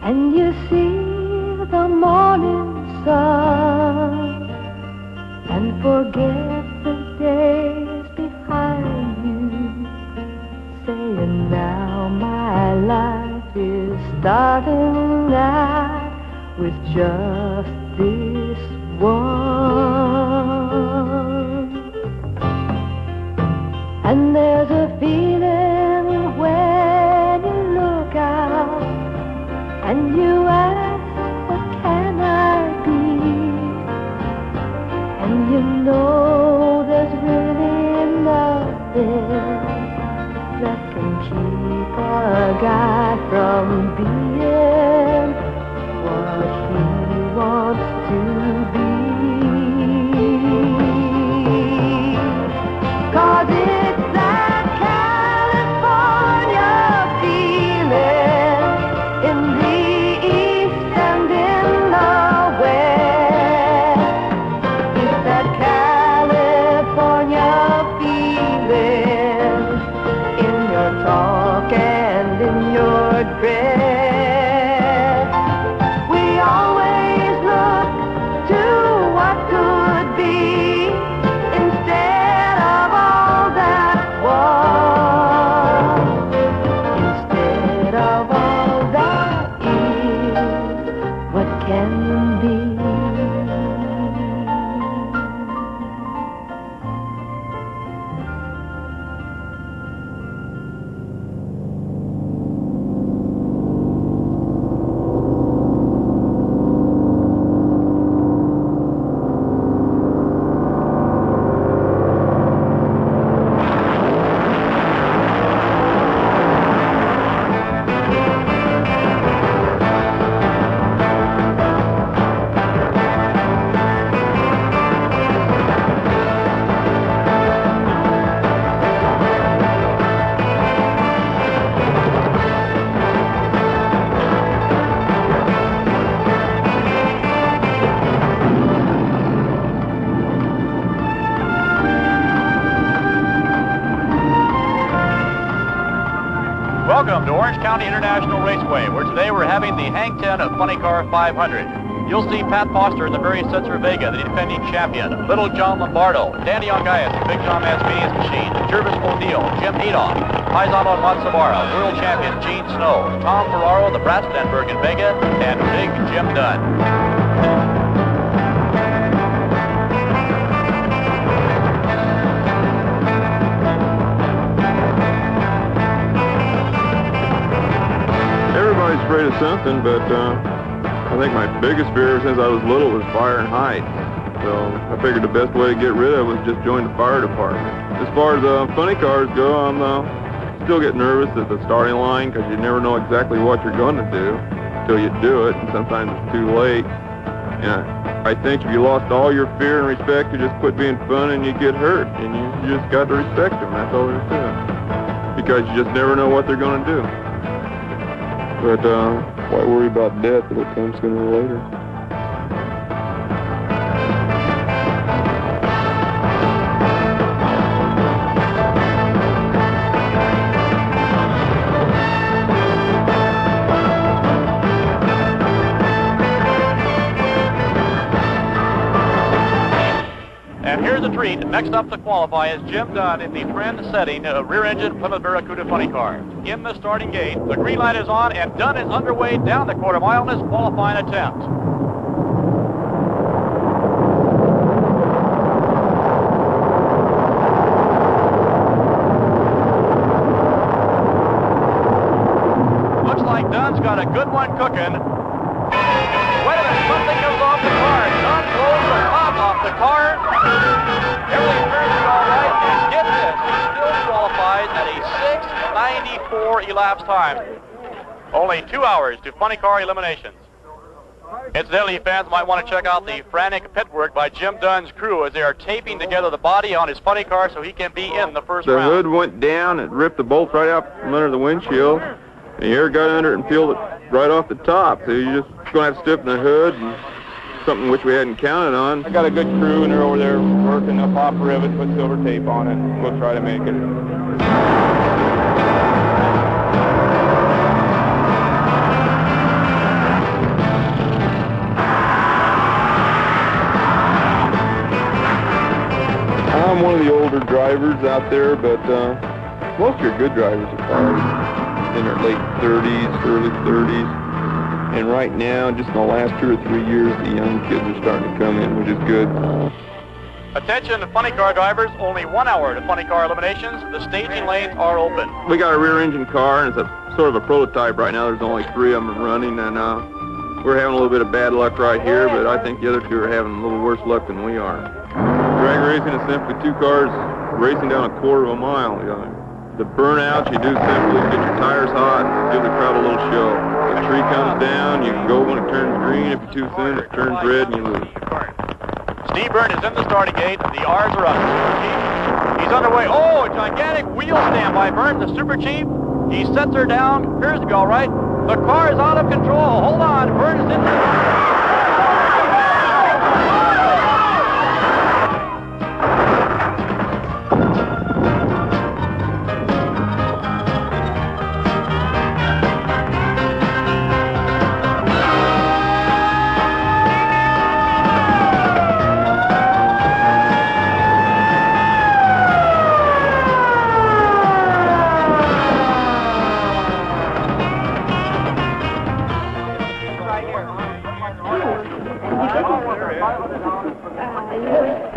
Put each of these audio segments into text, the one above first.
and you see the morning sun and forget the days behind you, saying now my life is starting out with just this one. And there's a feeling when you look out and you ask, what can I be? And you know there's really nothing that can keep a guy from being what he wants to be. 'Cause it's that California feeling in the east and in the west. It's that California feeling in your talk and in your dress. We always look to what could be instead of all that was, instead of all that is, what can be. Welcome to Orange County International Raceway, where today we're having the Hang 10 of Funny Car 500. You'll see Pat Foster in the very Setzer Vega, the defending champion, Little John Lombardo, Danny Ongaias, the Big John Masmedius Machine, Jervis O'Neill, Jim Adolph, Paisano Matsubara, World Champion Gene Snow, Tom Ferraro, the Bratzenberg in Vega, and Big Jim Dunn. Everybody's afraid of something, but I think my biggest fear since I was little was fire and height. So I figured the best way to get rid of it was just join the fire department. As far as funny cars go, I'm still get nervous at the starting line because you never know exactly what you're going to do until you do it, and sometimes it's too late. And I think if you lost all your fear and respect, you just quit being fun and you get hurt, and you just got to respect them. That's all there is to it. Because you just never know what they're going to do. But why worry about death? It'll come sooner or later. And here's a treat. Next up to qualify is Jim Dunn in the trend-setting rear-engine Plymouth Barracuda funny car. In the starting gate, the green light is on, and Dunn is underway down the quarter mile in his qualifying attempt. Looks like Dunn's got a good one cooking. Wait a minute, something comes off the car. Dunn pulls the top off the car. Everything appears to be all right, and get this, he still qualifies at a 6:94 elapsed time. Only 2 hours to funny car eliminations. Incidentally, fans might want to check out the frantic pit work by Jim Dunn's crew as they are taping together the body on his funny car so he can be in the first round. The hood went down, it ripped the bolts right out from under the windshield, and the air got under it and peeled it right off the top. So you're just going to have to stiffen the hood, and something which we hadn't counted on. I got a good crew, and they're over there working the pop rivets, put silver tape on it. We'll try to make it. older drivers out there, but most of your good drivers are probably in their late 30s, early 30s. And right now, just in the last 2 or 3 years, the young kids are starting to come in, which is good. Attention funny car drivers, only 1 hour to funny car eliminations. The staging lanes are open. We got a rear engine car, and it's a sort of a prototype right now. There's only 3 of them running, and we're having a little bit of bad luck right here, but I think the other 2 are having a little worse luck than we are. Drag racing is simply 2 cars racing down a quarter of a mile. The burnouts you do simply get your tires hot and give the crowd a little show. If a tree comes down, you can go when it turns green. If you're too thin, it turns red and you lose. Steve Byrne is in the starting gate. The R's are up. Super Chief, he's underway. Oh, a gigantic wheel stand by Byrne, the Super Chief. He sets her down. Appears to be all right. The car is out of control. Hold on. Byrne is in the...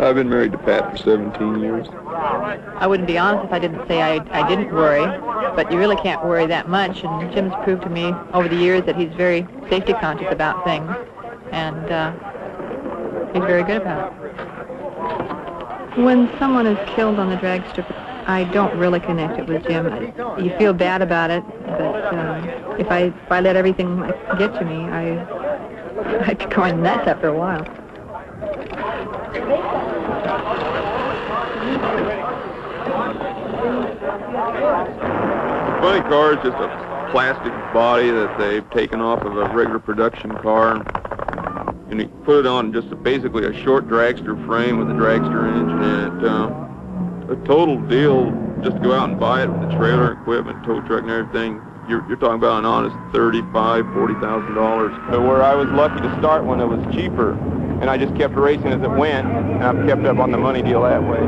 I've been married to Pat for 17 years. I wouldn't be honest if I didn't say I didn't worry, but you really can't worry that much, and Jim's proved to me over the years that he's very safety conscious about things, and he's very good about it. When someone is killed on the drag strip, I don't really connect it with Jim. You feel bad about it, but if I let everything get to me, I could go nuts after a while. The funny car is just a plastic body that they've taken off of a regular production car, and you put it on just basically a short dragster frame with a dragster engine in it. A total deal, just to go out and buy it with the trailer, equipment, tow truck and everything. You're talking about an honest $35,000–$40,000. But where I was lucky to start when it was cheaper, and I just kept racing as it went, and I've kept up on the money deal that way.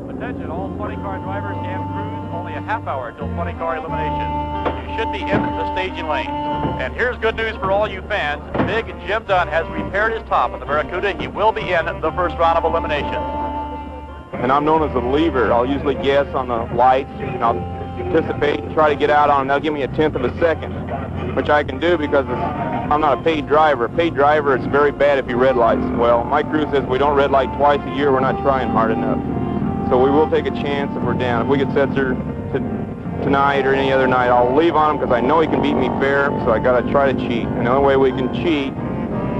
Attention, all funny car drivers and crews, only a half hour till funny car elimination. You should be in the staging lane. And here's good news for all you fans. Big Jim Dunn has repaired his top of the Barracuda. He will be in the first round of elimination. And I'm known as a lever. I'll usually guess on the lights, and I'll anticipate and try to get out on them. They'll give me a 1/10 of a second, which I can do because I'm not a paid driver. A paid driver, it's very bad if you red lights. Well, my crew says we don't red light twice a year, we're not trying hard enough. So we will take a chance if we're down. If we get Setzer tonight or any other night, I'll leave on him because I know he can beat me fair, so I got to try to cheat. And the only way we can cheat,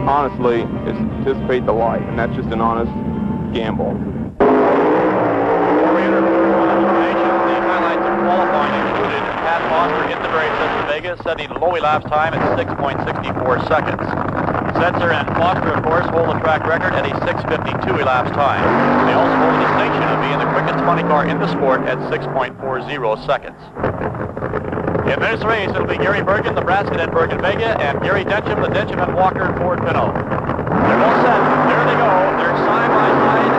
honestly, is to anticipate the light, and that's just an honest gamble. Vegas, setting low elapsed time at 6.64 seconds. Setzer and Foster, of course, hold the track record at a 6.52 elapsed time. They also hold the distinction of being the quickest funny car in the sport at 6.40 seconds. In this race, it'll be Gary Bergen, Nebraska and Bergen Vega, and Gary Dencham, the Dencham and Walker Ford Pinto. They're all set. There they go. They're side by side.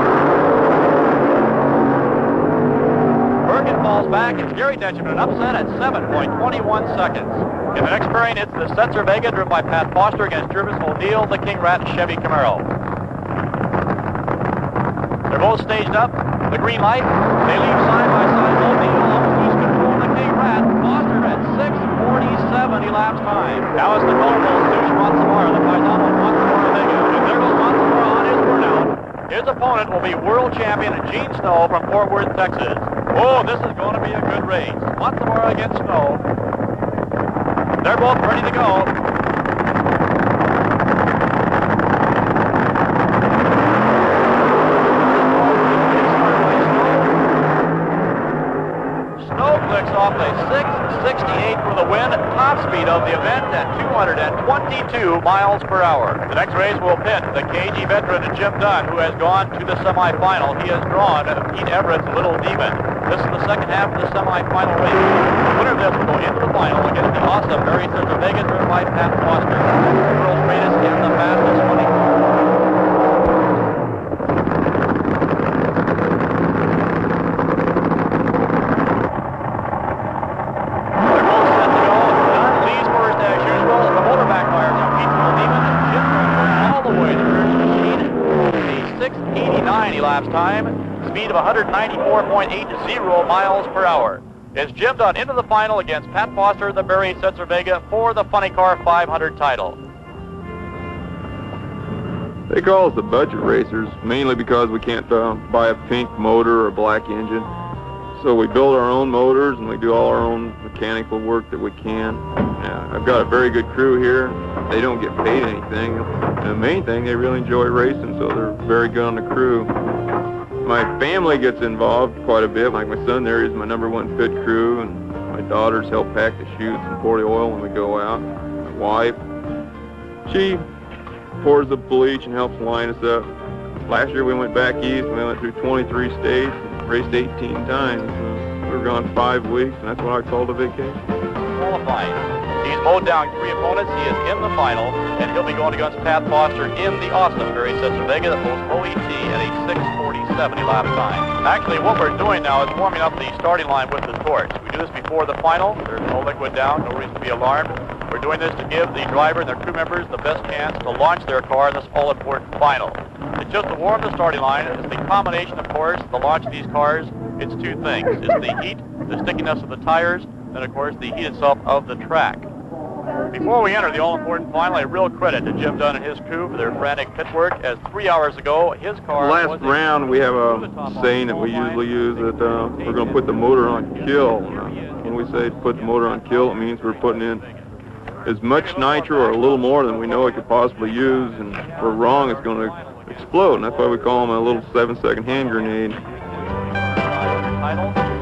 Bergen falls back. It's Gary Dencham, an upset at 7.21 seconds. In the next pairing, it's the Setzer Vega, driven by Pat Foster, against Jervis O'Neill, the King Rat Chevy Camaro. They're both staged up. The green light. They leave side by side. O'Neill almost lose control of the King Rat. Foster at 6.47 elapsed time. Now it's the colorful Stu Schwarzamara, the Paisano Schwarzamara Vega. And there goes Schwarzamara on his burnout. His opponent will be world champion Gene Snow from Fort Worth, Texas. Oh, this is going to be a good race. Schwarzamara against Snow. They're both ready to go. Snow clicks off a 6.68 for the win. Top speed of the event at 222 miles per hour. The next race will pit the KG veteran Jim Dunn, who has gone to the semifinal. He has drawn Pete Everett's Little Demon. This is the second half of the semifinal race. The winner of this will go into the final against the awesome Barry Setzer Vega, driven by Pat Foster. The world's greatest and the fastest funny car. elapsed time, speed of 194.80 miles per hour. It's Jim Dunn into the final against Pat Foster, the Barry Setzer Vega, for the Funny Car 500 title. They call us the budget racers, mainly because we can't buy a pink motor or a black engine. So we build our own motors and we do all our own mechanical work that we can. I've got a very good crew here. They don't get paid anything. And the main thing, they really enjoy racing, so they're very good on the crew. My family gets involved quite a bit. Like my son there is my #1 pit crew, and my daughters help pack the chutes and pour the oil when we go out. My wife, she pours the bleach and helps line us up. Last year we went back east. We went through 23 states and raced 18 times. We were gone 5 weeks, and that's what I called a vacation. Qualifying. He's mowed down 3 opponents. He is in the final, and he'll be going against Pat Foster in the awesome Barry Setzer Vega that holds OET at a 6:47 elapsed time. Actually, what we're doing now is warming up the starting line with the torch. We do this before the final. There's no liquid down, no reason to be alarmed. We're doing this to give the driver and their crew members the best chance to launch their car in this all-important final. It's just to warm the starting line. It's the combination, of course, the launch of these cars. It's 2 things. It's the heat, the stickiness of the tires, and, of course, the heat itself of the track. Before we enter the all-important final, a real credit to Jim Dunn and his crew for their frantic pit work, as 3 hours ago, his car... Last round, we have a saying that we usually use that we're going to put the motor on kill. When we say put the motor on kill, it means we're putting in as much nitro or a little more than we know it could possibly use, and if we're wrong, it's going to explode, and that's why we call them a little 7-second hand grenade.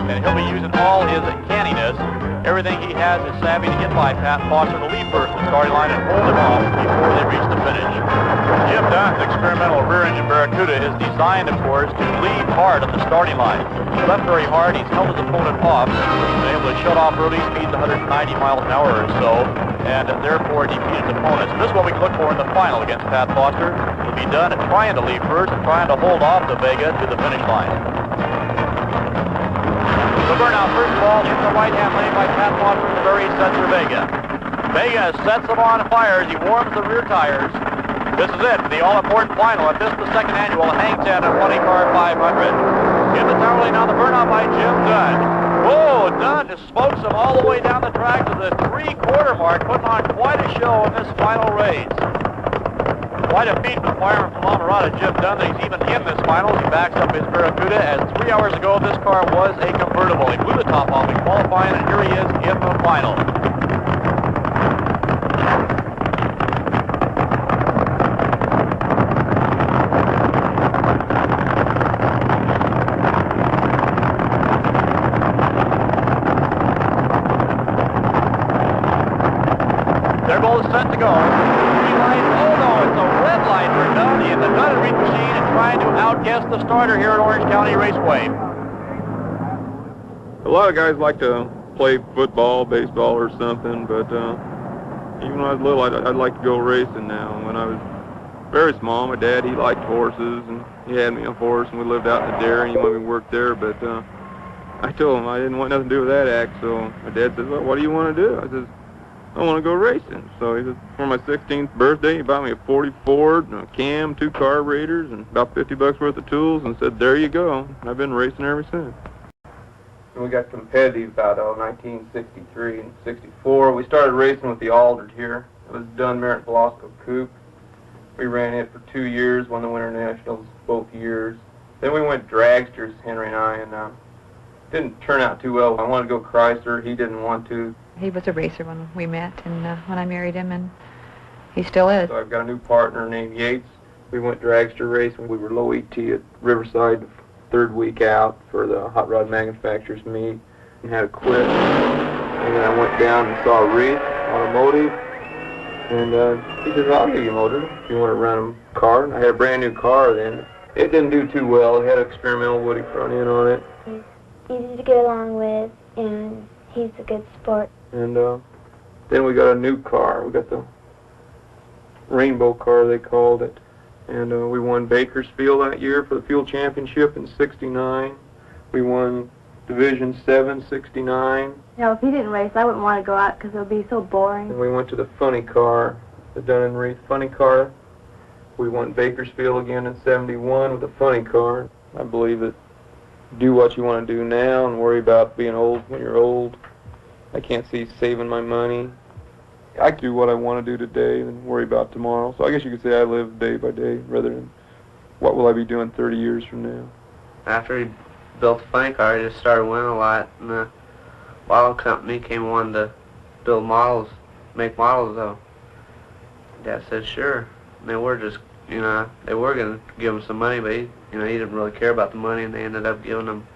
And he'll be using all his canniness. Everything he has is savvy to get by Pat Foster to lead first the starting line and hold him off before they reach the finish. Jim Dunn's experimental rear-engine Barracuda is designed, of course, to lead hard at the starting line. He left very hard. He's held his opponent off. He's been able to shut off early speeds 190 miles an hour or so, and therefore defeated opponents. This is what we can look for in the final against Pat Foster. It'll be done trying to lead first and trying to hold off the Vega to the finish line. The burnout, first of all, in the right-hand lane by Pat Foster in the Barry Setzer Vega. Vega sets them on fire as he warms the rear tires. This is it, the all-important final. If this is the second annual Hang 10 and Funny Car 500. In the tower lane now, the burnout by Jim Dunn. Whoa, Dunn just smokes them all the way down the track to the 3/4 mark, putting on quite a show in this final race. Quite a feat for the fireman from La Mirada, Jim Dunn, that he's even in this final. He backs up his Barracuda, as 3 hours ago this car was a convertible. He blew the top off in qualifying, and here he is in the final. They're both set to go. Green light. Oh no, it's a red light for Dunn in the Dunn and Reed machine and trying to outguess the starter here at Orange County Raceway. A lot of guys like to play football, baseball, or something, but even when I was little, I'd like to go racing now. When I was very small, my dad, he liked horses, and he had me a horse, and we lived out in the dairy, and he wanted me to work there, but I told him I didn't want nothing to do with that act, so my dad said, well, what do you want to do? I said, I want to go racing. So he said, for my 16th birthday, he bought me a 40 Ford, and a cam, 2 carburetors, and about $50 worth of tools, and said, there you go. And I've been racing ever since. And we got competitive about 1963 and 64. We started racing with the Aldred here. It was Dunn Merritt Velasco Coupe. We ran it for 2 years, won the Winter Nationals both years. Then we went dragsters, Henry and I, and didn't turn out too well. I wanted to go Chrysler. He didn't want to. He was a racer when we met, and when I married him, and he still is. So I've got a new partner named Yates. We went dragster racing. We were low ET at Riverside the 3rd week out for the hot rod manufacturers meet, and had to quit. And then I went down and saw Reed Automotive, and he said, I'll give you a motor if you want to run a car. And I had a brand new car then. It didn't do too well. It had an experimental woody front end on it. He's easy to get along with, and he's a good sport. And then we got a new car. We got the rainbow car, they called it. And we won Bakersfield that year for the fuel championship in '69. We won Division 7, '69. You know, if he didn't race, I wouldn't want to go out because it would be so boring. And we went to the funny car, the Dunn and Reed funny car. We won Bakersfield again in '71 with the funny car. I believe that do what you want to do now and worry about being old when you're old. I can't see saving my money. I do what I want to do today and worry about tomorrow. So I guess you could say I live day by day rather than what will I be doing 30 years from now. After he built the funny car, he just started winning a lot, and the model company came on to build models, make models though. Dad said sure. And they were just, they were going to give him some money, but he didn't really care about the money, and they ended up giving him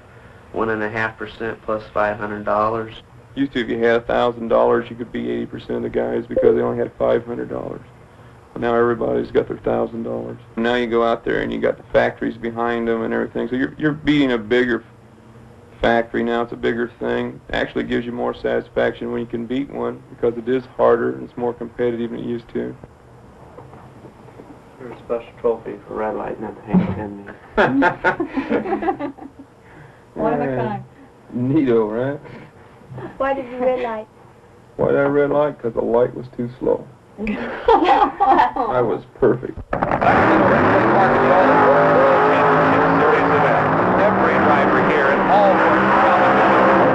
1.5% plus $500. Used to, if you had $1,000, you could be 80% of the guys because they only had $500. But now everybody's got their $1,000. Now you go out there and you got the factories behind them and everything. So you're beating a bigger factory now. It's a bigger thing. It actually gives you more satisfaction when you can beat one because it is harder and it's more competitive than it used to. There's a special trophy for red light and hang 10 One of a kind. Neato, right? Why did you red light? Why did I red light? Because the light was too slow. I was perfect. Every driver here in all four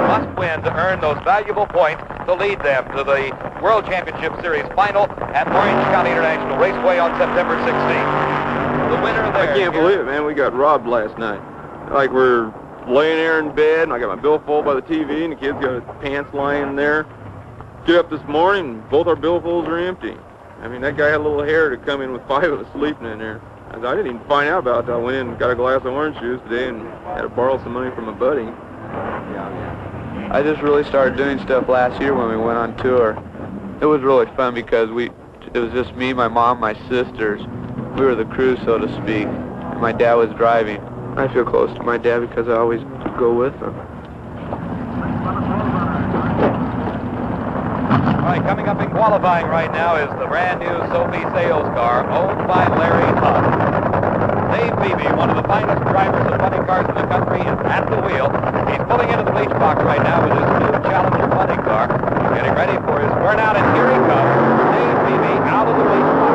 must win to earn those valuable points to lead them to the World Championship Series final at Orange County International Raceway on September 16th. The winner there. I can't believe it, man. We got robbed last night. Like we're laying there in bed, and I got my billfold by the TV, and the kid's got his pants lying there. Get up this morning, both our billfolds are empty. I mean, that guy had a little hair to come in with 5 of us sleeping in there. I didn't even find out about that. I went in and got a glass of orange juice today and had to borrow some money from a buddy. I just really started doing stuff last year when we went on tour. It was really fun because it was just me, my mom, my sisters. We were the crew, so to speak, and my dad was driving. I feel close to my dad because I always go with him. All right, coming up in qualifying right now is the brand new Sophie sales car owned by Larry Hunt. Dave Beebe, one of the finest drivers of funny cars in the country, is at the wheel. He's pulling into the bleach box right now with his new Challenger funny car, getting ready for his burnout, and here he comes. Dave Beebe out of the bleach box.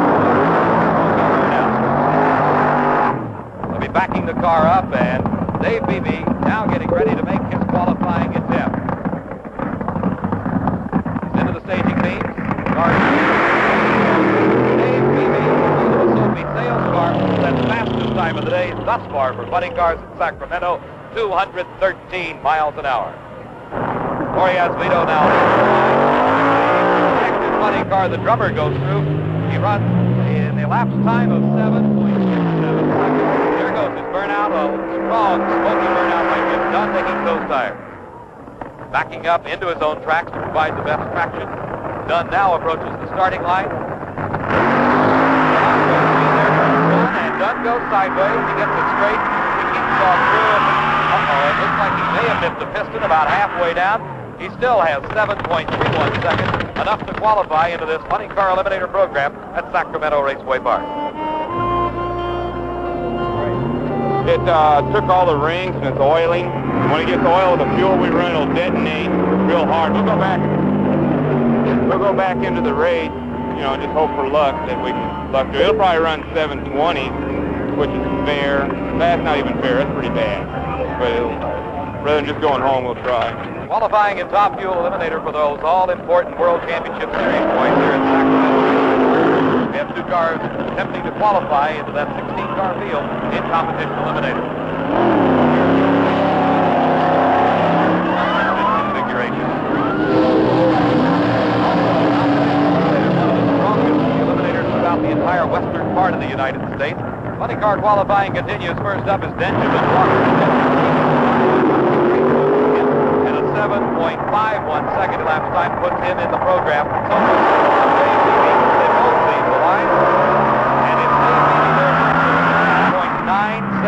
They'll be backing the car up, and Dave Beebe now getting ready to make his qualifying attempt. He's into the staging beams. Dave Beebe, the Sophie sales car, set fastest time of the day thus far for funny cars in Sacramento, 213 miles an hour. Jorge Azvito now. Active funny car, the drummer goes through. He runs in the elapsed time of 7.67 seconds. There goes his burnout, a strong, smoky burnout by Jim Dunn, taking those tires. Backing up into his own tracks to provide the best traction. Dunn now approaches the starting line. And Dunn goes sideways. He gets it straight. He keeps on through. It looks like he may have nipped the piston about halfway down. He still has 7.31 seconds, enough to qualify into this funny car eliminator program at Sacramento Raceway Park. It took all the rings and it's oiling. When it gets oil with the fuel we run, it'll detonate real hard. We'll go back into the race, and just hope for luck that we can luck through. It'll probably run 720, which is fair. That's not even fair. That's pretty bad. But rather than just going home, we'll try. Qualifying in top fuel eliminator for those all-important World Championship Series points here in Sacramento. We have 2 cars attempting to qualify into that 16-car field in competition eliminator. Configuration. One of the strongest eliminators throughout the entire western part of the United States. Funny car qualifying continues. First up is Benjamin Walker. And a 7.51 second elapsed time puts him in the program. So they both leave the line. And it's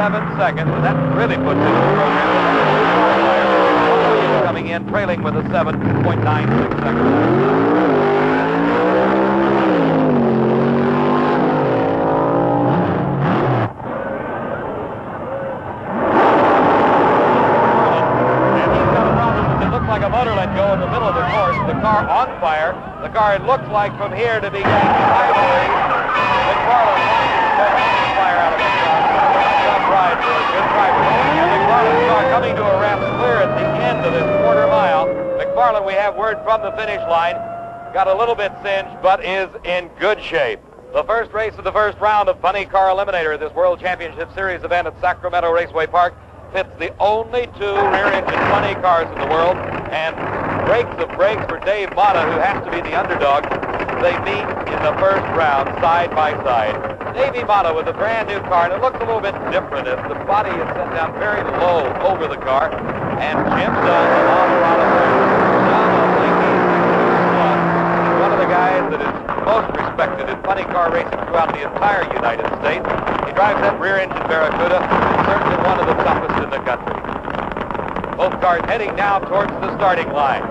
7.97 seconds. And that really puts him in the program. Coming in trailing with a 7.96 seconds. Go in the middle of the course, the car on fire. The car, it looks like from here to be getting sideways. McFarland wants to put fire out of the car. It's a ride for a good driver. McFarland's car coming to a wrap clear at the end of this quarter mile. McFarland, we have word from the finish line, got a little bit singed, but is in good shape. The first race of the first round of Funny Car Eliminator, this World Championship Series event at Sacramento Raceway Park, pits the only two rear-engine funny cars in the world, and breaks of breaks for Dave Mata, who has to be the underdog. They meet in the first round, side by side. Davey Mata with a brand new car, and it looks a little bit different as the body is set down very low over the car, and Jim Dunn, the Colorado is one of the guys that is most respected in funny car racing throughout the entire United States. He drives that rear-engine Barracuda, and certainly one of the toughest in the country. Both cars heading now towards the starting line.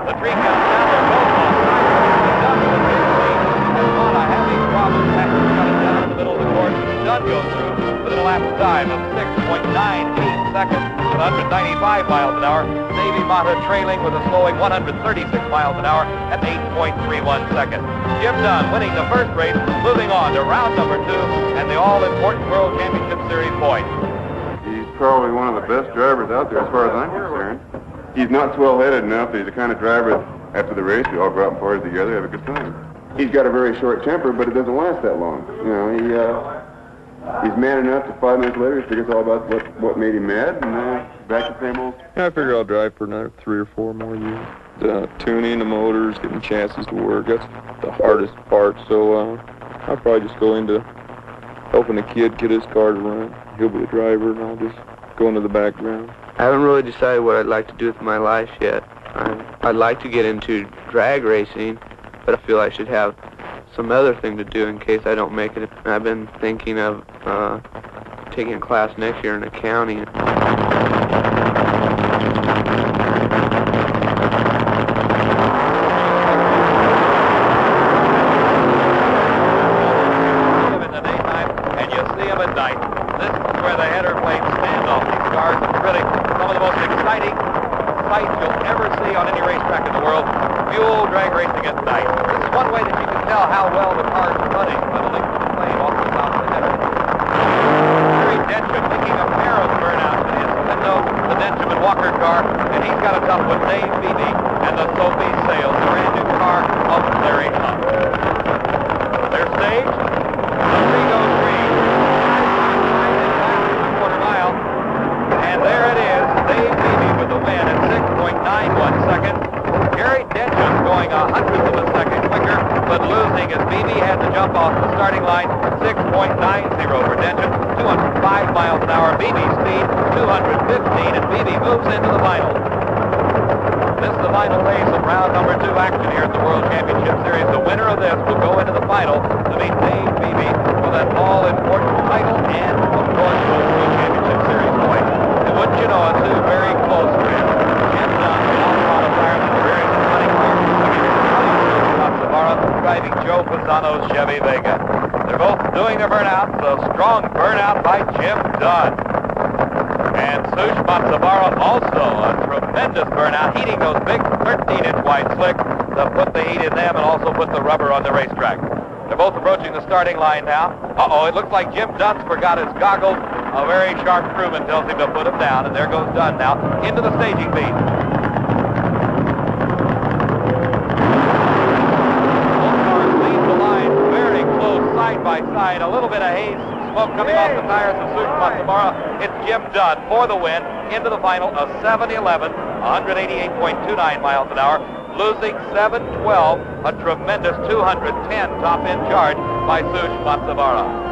The tree counts down, they're both on side. Dunn with his lead, and Mata having problems after cutting down in the middle of the course. Dunn goes through with an elapsed time of 6.98 seconds with 195 miles an hour. Davey Mata trailing with a slowing 136 miles an hour at 8.31 seconds. Jim Dunn winning the first race, moving on to round number 2 and the all-important World Championship Series points. He's probably one of the best drivers out there as far as I'm concerned. He's not swell-headed enough. He's the kind of driver that after the race we all go out and party together, have a good time. He's got a very short temper, but it doesn't last that long. You know, he's man enough to 5 minutes later he figures all about what made him mad, and back to the same old. Yeah, I figure I'll drive for another 3 or 4 more years. Tuning the motors, getting chassis to work, that's the hardest part. So I'll probably just go into helping a kid get his car to run. He'll be the driver, and I'll just go into the background. I haven't really decided what I'd like to do with my life yet. I'd like to get into drag racing, but I feel I should have some other thing to do in case I don't make it. I've been thinking of taking a class next year in accounting. And you see them at night. This is where the header blades stand off these cars. It's really some of the most exciting sights you'll ever see on any racetrack in the world. Fuel drag racing at night. This is one way that you can tell how well the cars are running by the length of the flame off the top of the header. Harry Densham making a pair of burnouts in his window, the Densham and Walker car, and he's got a tough one, Dave Beebe, and the Sophie Sales, the brand new car of Larry Hunt. They're staged. The 3 goes green. Quarter mile. And there it is. Dave Beebe with the win at 6.91 seconds. Gary Densham going 100th of a second quicker, but losing as Beebe had to jump off the starting line. 6.90 for Densham. 205 miles an hour. Beebe's speed 215, and Beebe moves into the final. This is the final race of round number 2 action here at the World Championship Series. The winner of this will go into the final to meet Dave Beebe for that all-important title and, of course, the World Championship Series points. And wouldn't you know it, 2 very close friends. Jim Dunn, the Colorado Fire, the very running car, driving Joe Pisano's Chevy Vega. They're both doing their burnouts. A strong burnout by Jim Dunn. And Sush Matsubara also a tremendous burnout, heating those big 13-inch wide slicks to put the heat in them and also put the rubber on the racetrack. They're both approaching the starting line now. Uh-oh, it looks like Jim Dunn's forgot his goggles. A very sharp crewman tells him to put them down, and there goes Dunn now into the staging beat. Both cars lead the line very close, side by side. A little bit of haze, smoke coming off the tires of Sush Matsubara. It's Jim Dunn for the win into the final of 7:11, 188.29 miles an hour, losing 7:12, a tremendous 210 top-end charge by Sush Matsubara.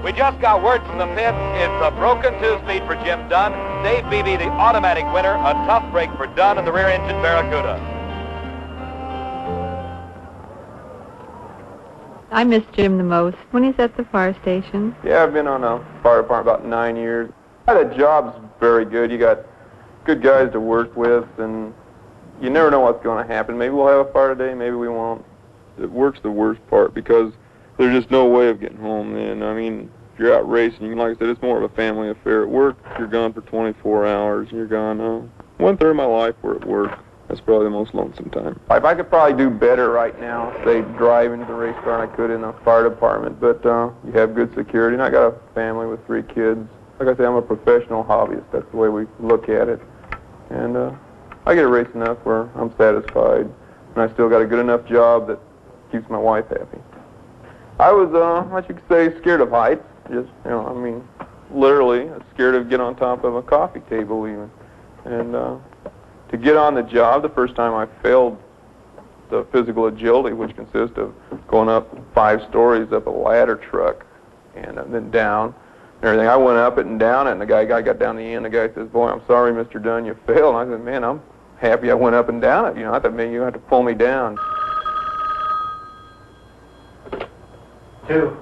We just got word from the pit. It's a broken 2-speed for Jim Dunn. Dave Beebe, the automatic winner. A tough break for Dunn and the rear-engine Barracuda. I miss Jim the most when he's at the fire station. Yeah, I've been on a fire department about 9 years. The job's very good. You got good guys to work with, and you never know what's going to happen. Maybe we'll have a fire today, maybe we won't. The work's the worst part because there's just no way of getting home then. I mean, if you're out racing, like I said, it's more of a family affair. At work, you're gone for 24 hours, and you're gone 1/3 of my life were at work. That's probably the most lonesome time. If I could probably do better right now, say driving to the race car than I could in the fire department, but you have good security, and I got a family with 3 kids. Like I say, I'm a professional hobbyist. That's the way we look at it. And I get to race enough where I'm satisfied, and I still got a good enough job that keeps my wife happy. I was, what you could say, scared of heights. Just, you know, I mean, literally scared of getting on top of a coffee table even. And to get on the job, the first time I failed the physical agility, which consists of going up 5 stories up a ladder truck and then down and everything. I went up it and down it, and the guy got down the end. The guy says, "Boy, I'm sorry, Mr. Dunn, you failed." And I said, "Man, I'm happy I went up and down it. You know, I thought maybe you had to pull me down." 2.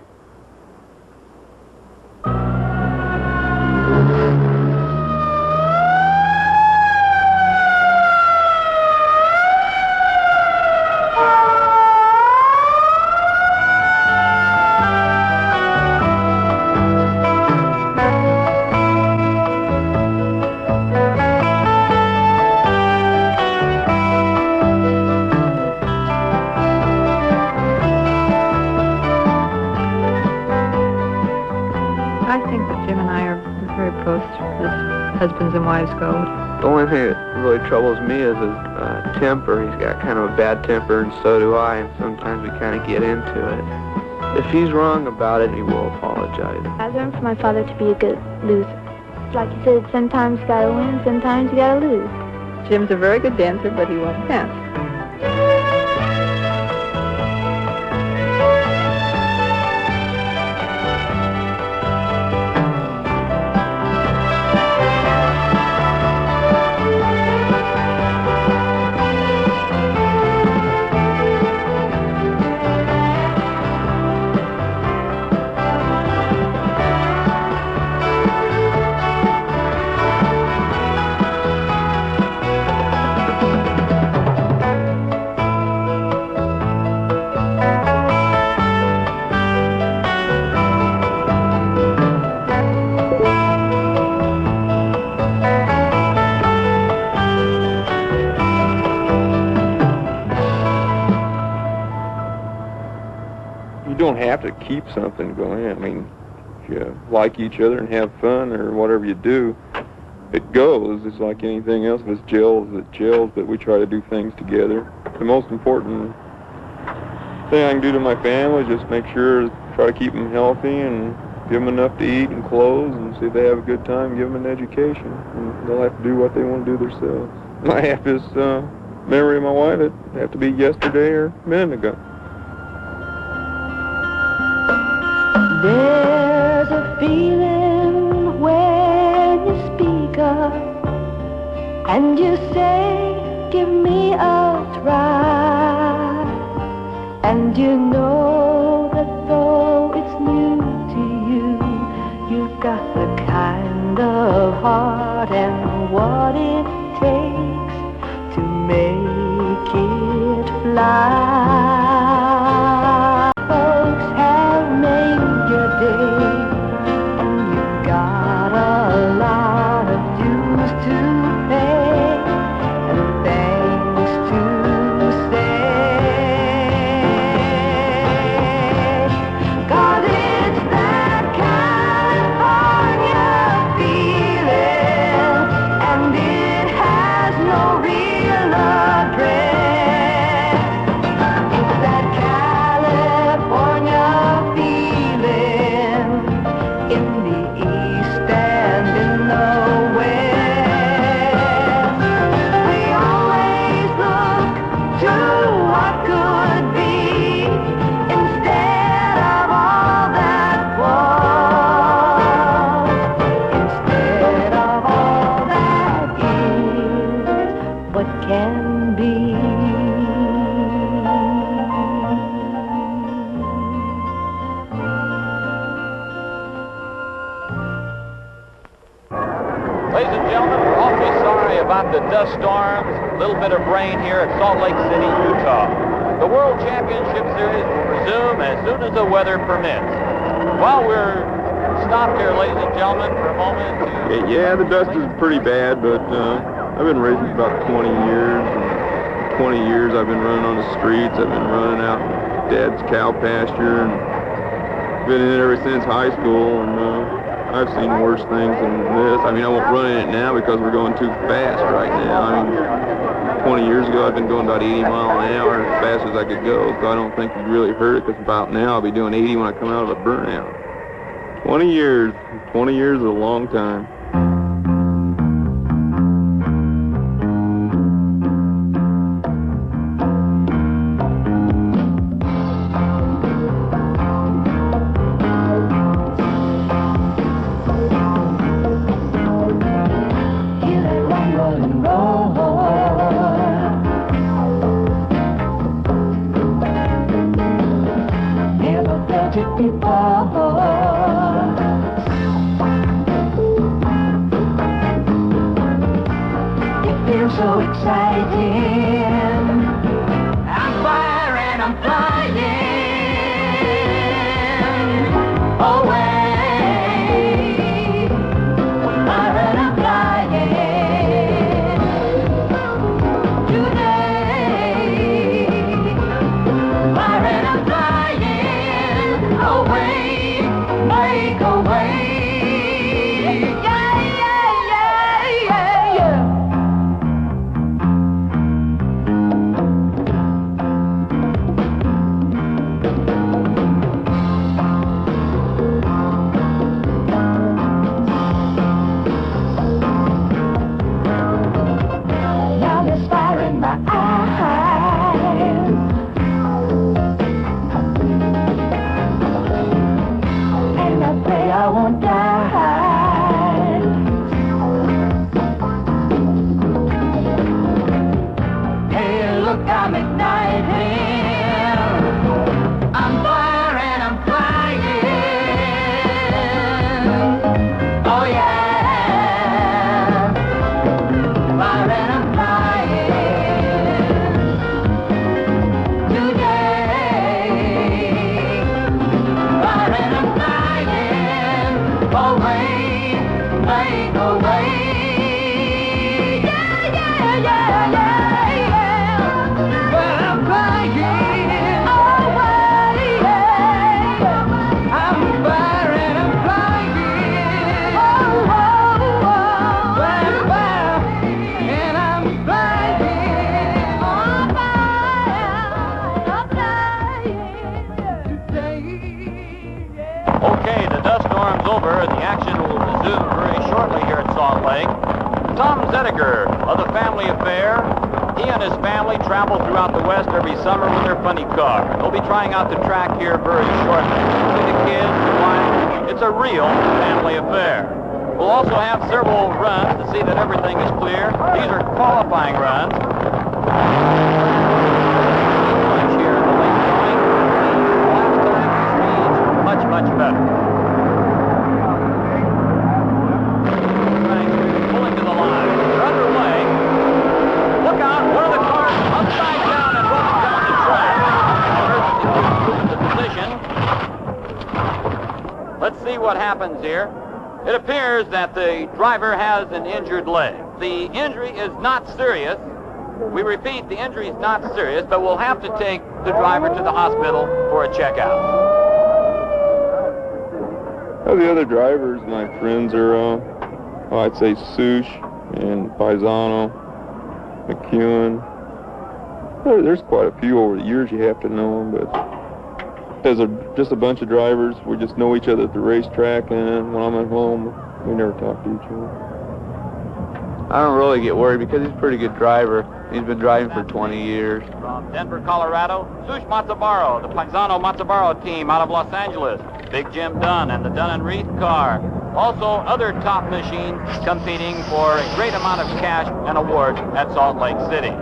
I think that Jim and I are very close as husbands and wives go. The only thing that really troubles me is his temper. He's got kind of a bad temper, and so do I, and sometimes we kind of get into it. If he's wrong about it, he will apologize. I learned from my father to be a good loser. Like you said, sometimes you gotta win, sometimes you gotta lose. Jim's a very good dancer, but he won't dance. You don't have to keep something going. I mean, if you like each other and have fun or whatever you do, it goes. It's like anything else. If it gels, but we try to do things together. The most important thing I can do to my family is just make sure, try to keep them healthy and give them enough to eat and clothes, and see if they have a good time, give them an education. And they'll have to do what they want to do themselves. My happiest memory of my wife, it'd have to be yesterday or a minute ago. There's a feeling when you speak up and you say, "Give me a try," and you know that though it's new to you, you've got the kind of heart and what it takes to make it fly. Folks have made your day, and you've got a lot of dues to pay and thanks to say. 'Cause it's that California feeling, and it has no real address. It's that California feeling in the east and in the west. We always look to what could be instead of all that was, instead of all that is, what can be. Ladies and gentlemen, we're awfully sorry about the dust storms, a little bit of rain here at Salt Lake City, Utah. The World Championship Series will resume as soon as the weather permits. While we're stopped here, ladies and gentlemen, for a moment to... Yeah, the dust is pretty bad, but I've been racing for about 20 years. And 20 years I've been running on the streets. I've been running out in Dad's cow pasture and been in it ever since high school. And I've seen worse things than this. I mean, I won't run in it now because we're going too fast right now. I mean, 20 years ago I've been going about 80 miles an hour as fast as I could go, so I don't think you'd really hurt it, because about now I'll be doing 80 when I come out of a burnout. 20 years is a long time. So exciting. I'm firing, I'm flying away. Firing, I'm flying today. Firing, I'm flying away. Make a way. Yeah, yeah, yeah, yeah, yeah. I'm igniting. I'm firing, I'm flying. Oh yeah. Firing, I'm flying today. Firing, I'm flying away, make away. Yeah, yeah, yeah, yeah. Okay, the dust storm's over and the action will resume very shortly here at Salt Lake. Tom Zediger of the Family Affair. He and his family travel throughout the West every summer with their funny car. They'll be trying out the track here very shortly. See the kids, the wife. It's a real family affair. We'll also have several runs to see that everything is clear. These are qualifying runs. Here in the late going. Last time these reads much better. Pulling to the line. They're underway. Look out, one of the cars upside down and rolling down the track. The position. Let's see what happens here. It appears that the driver has an injured leg. The injury is not serious. We repeat, the injury is not serious, but we'll have to take the driver to the hospital for a checkout. Well, the other drivers, my friends are, I'd say Sush and Paisano, McEwen. There's quite a few over the years. You have to know them, but there's just a bunch of drivers. We just know each other at the racetrack, and when I'm at home, we never talk to each other. I don't really get worried because he's a pretty good driver. He's been driving for 20 years. From Denver, Colorado, Sush Matsubaro, the Paisano Matsubaro team out of Los Angeles. Big Jim Dunn and the Dunn and Reith car. Also, other top machines competing for a great amount of cash and awards at Salt Lake City.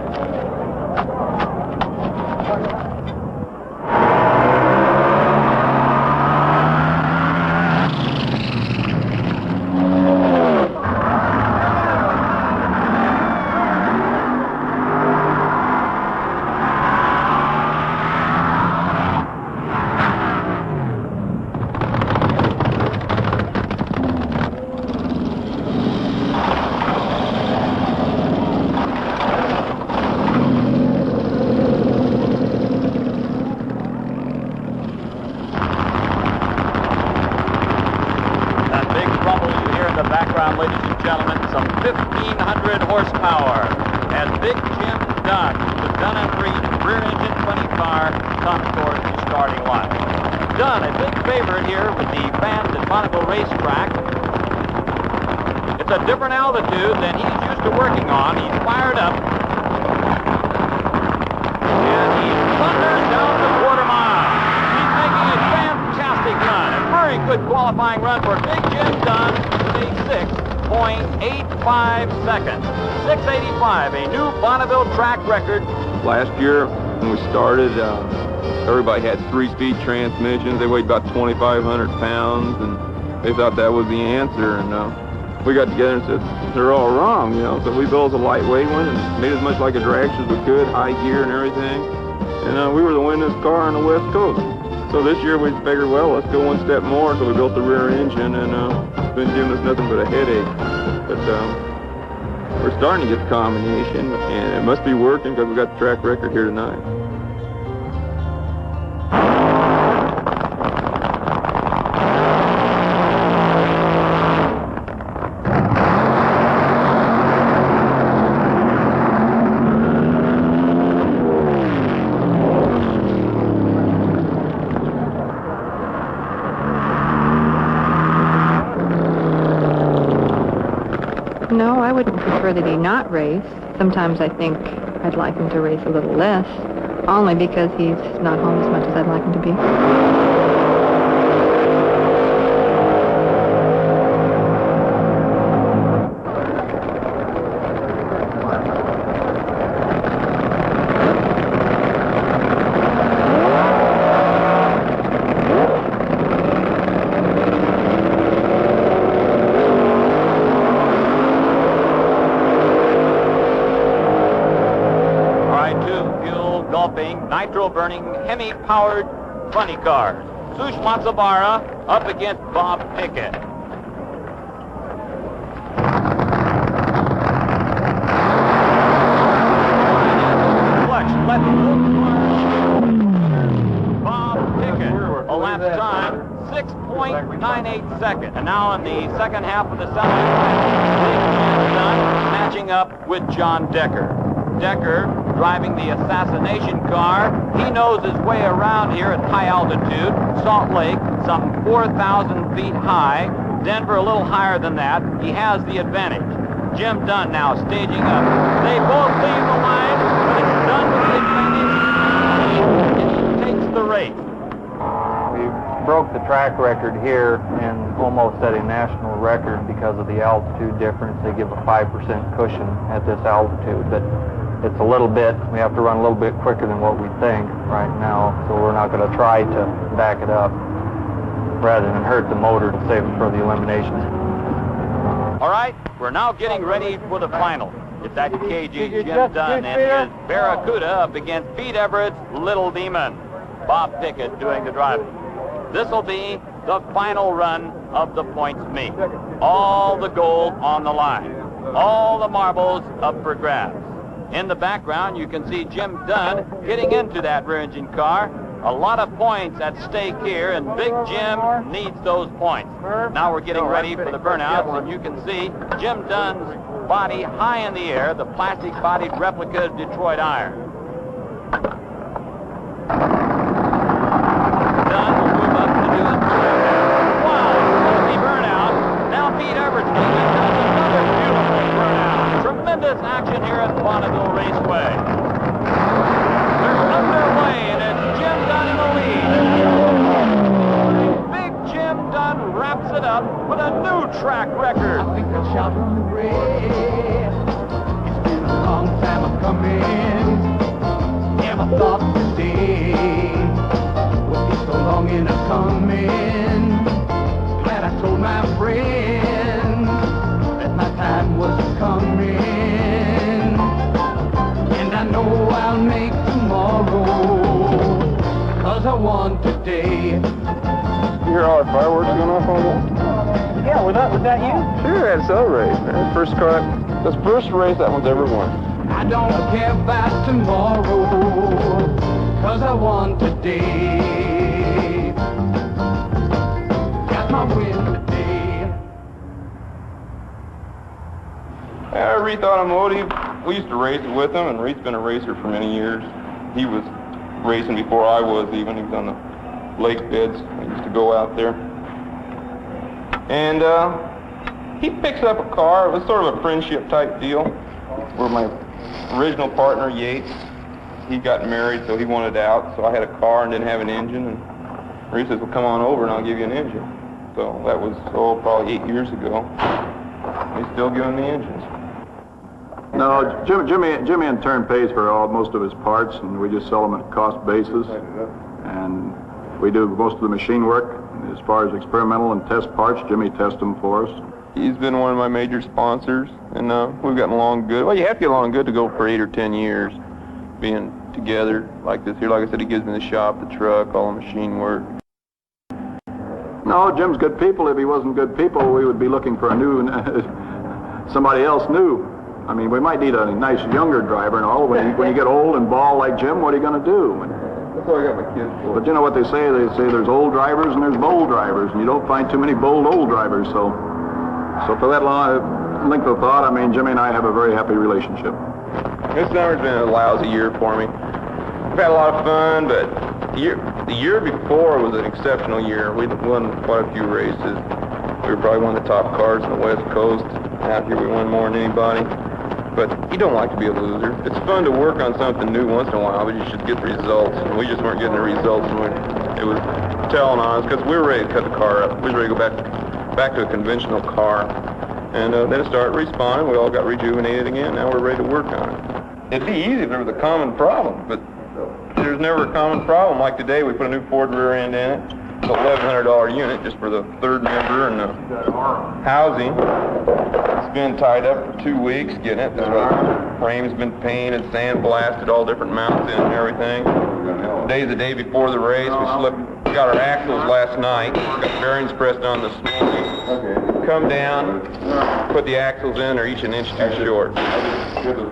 program, ladies and gentlemen, some 1,500 horsepower as Big Jim Dunn, the Dunn & Reed rear-engine funny car, comes towards the starting line. Dunn, a big favorite here with the fans at Bonneville Racetrack. It's a different altitude than he's used to working on. He's fired up. And he thunders down the quarter mile. He's making a fantastic run. A very good qualifying run for Big Jim Dunn with a 6.85 seconds. 6:85, a new Bonneville track record. Last year, when we started, everybody had 3-speed transmissions. They weighed about 2,500 pounds, and they thought that was the answer. And we got together and said, they're all wrong, you know. So we built a lightweight one and made as much like a drag as we could, high gear and everything. And we were the winningest car on the West Coast. So this year we figured, well, let's go one step more. So we built the rear engine, and it's been giving us nothing but a headache. But we're starting to get the combination, and it must be working because we got the track record here tonight. No, I wouldn't prefer that he not race. Sometimes I think I'd like him to race a little less, only because he's not home as much as I'd like him to be. Nitro-burning, Hemi-powered funny cars. Sush Matsubara up against Bob Pickett. Bob Pickett, a lap time, 6.98 seconds. And now in the second half of the semifinal, Big Jim Dunn matching up with John Decker. Decker driving the assassination car. He knows his way around here at high altitude. Salt Lake, some 4,000 feet high. Denver, a little higher than that. He has the advantage. Jim Dunn now staging up. They both leave the line, but it's Dunn with the advantage. And he takes the race. We broke the track record here and almost set a national record because of the altitude difference. They give a 5% cushion at this altitude, but it's a little bit, we have to run a little bit quicker than what we think right now, so we're not going to try to back it up rather than hurt the motor to save it for the eliminations. All right, we're now getting ready for the final. It's that KG Jim Dunn and his Barracuda up against Pete Everett's Little Demon. Bob Pickett doing the driving. This will be the final run of the points meet. All the gold on the line. All the marbles up for grabs. In the background, you can see Jim Dunn getting into that rear-engine car. A lot of points at stake here, and Big Jim needs those points. Now we're getting ready for the burnouts, and you can see Jim Dunn's body high in the air, the plastic-bodied replica of Detroit Iron. Dunn will move up to do it. Wow, crazy burnout. Now Pete Everett does another beautiful burnout. Tremendous action here at Bonneville Raceway. They're underway, and it's Jim Dunn in the lead. Big Jim Dunn wraps it up with a new track record. I think I'll shout on the red. It's been a long time coming. Never thought today would be so long in a coming. Glad I told my friends that my time was coming. And I know I'll make tomorrow, 'cause I won today. You hear all the fireworks going off on it? Yeah, was that you? Sure, that's celebrate, man. First car, that's the first race that one's ever won. I don't care about tomorrow, 'cause I won today. Got my win today. Reith Automotive, we used to race it with him, and Reith's been a racer for many years. He was racing before I was even. He was on the lake beds. I used to go out there. And he picks up a car. It was sort of a friendship type deal, where my original partner, Yates, he got married, so he wanted out. So I had a car and didn't have an engine, and Reith says, well, come on over and I'll give you an engine. So that was, probably 8 years ago. He's still giving me engines. No, Jimmy in turn pays for most of his parts, and we just sell them at cost basis. And we do most of the machine work. As far as experimental and test parts, Jimmy tests them for us. He's been one of my major sponsors, and we've gotten along good. Well, you have to get along good to go for 8 or 10 years, being together like this here. Like I said, he gives me the shop, the truck, all the machine work. No, Jim's good people. If he wasn't good people, we would be looking for a new, somebody else new. I mean, we might need a nice younger driver and all. When you get old and bald like Jim, what are you going to do? That's what I got my kids for. But you know what they say? They say there's old drivers and there's bold drivers, and you don't find too many bold old drivers. So for that long length of thought, I mean, Jimmy and I have a very happy relationship. This summer's been a lousy year for me. We've had a lot of fun, but the year before was an exceptional year. We won quite a few races. We were probably one of the top cars on the West Coast. Out here we won more than anybody. But you don't like to be a loser. It's fun to work on something new once in a while, but you should get results. And we just weren't getting the results, and it was telling on us because we were ready to cut the car up. We were ready to go back to a conventional car. And then it started responding. We all got rejuvenated again. Now we're ready to work on it. It'd be easy if there was a common problem, but there's never a common problem. Like today, we put a new Ford rear end in it. It's an $1,100 unit just for the third member and the housing. It's been tied up for 2 weeks getting it. The frame's been painted, sandblasted, all different mounts in and everything. Today's the day before the race. We got our axles last night. Got bearings pressed on this morning. Come down, put the axles in. They're each an inch too short.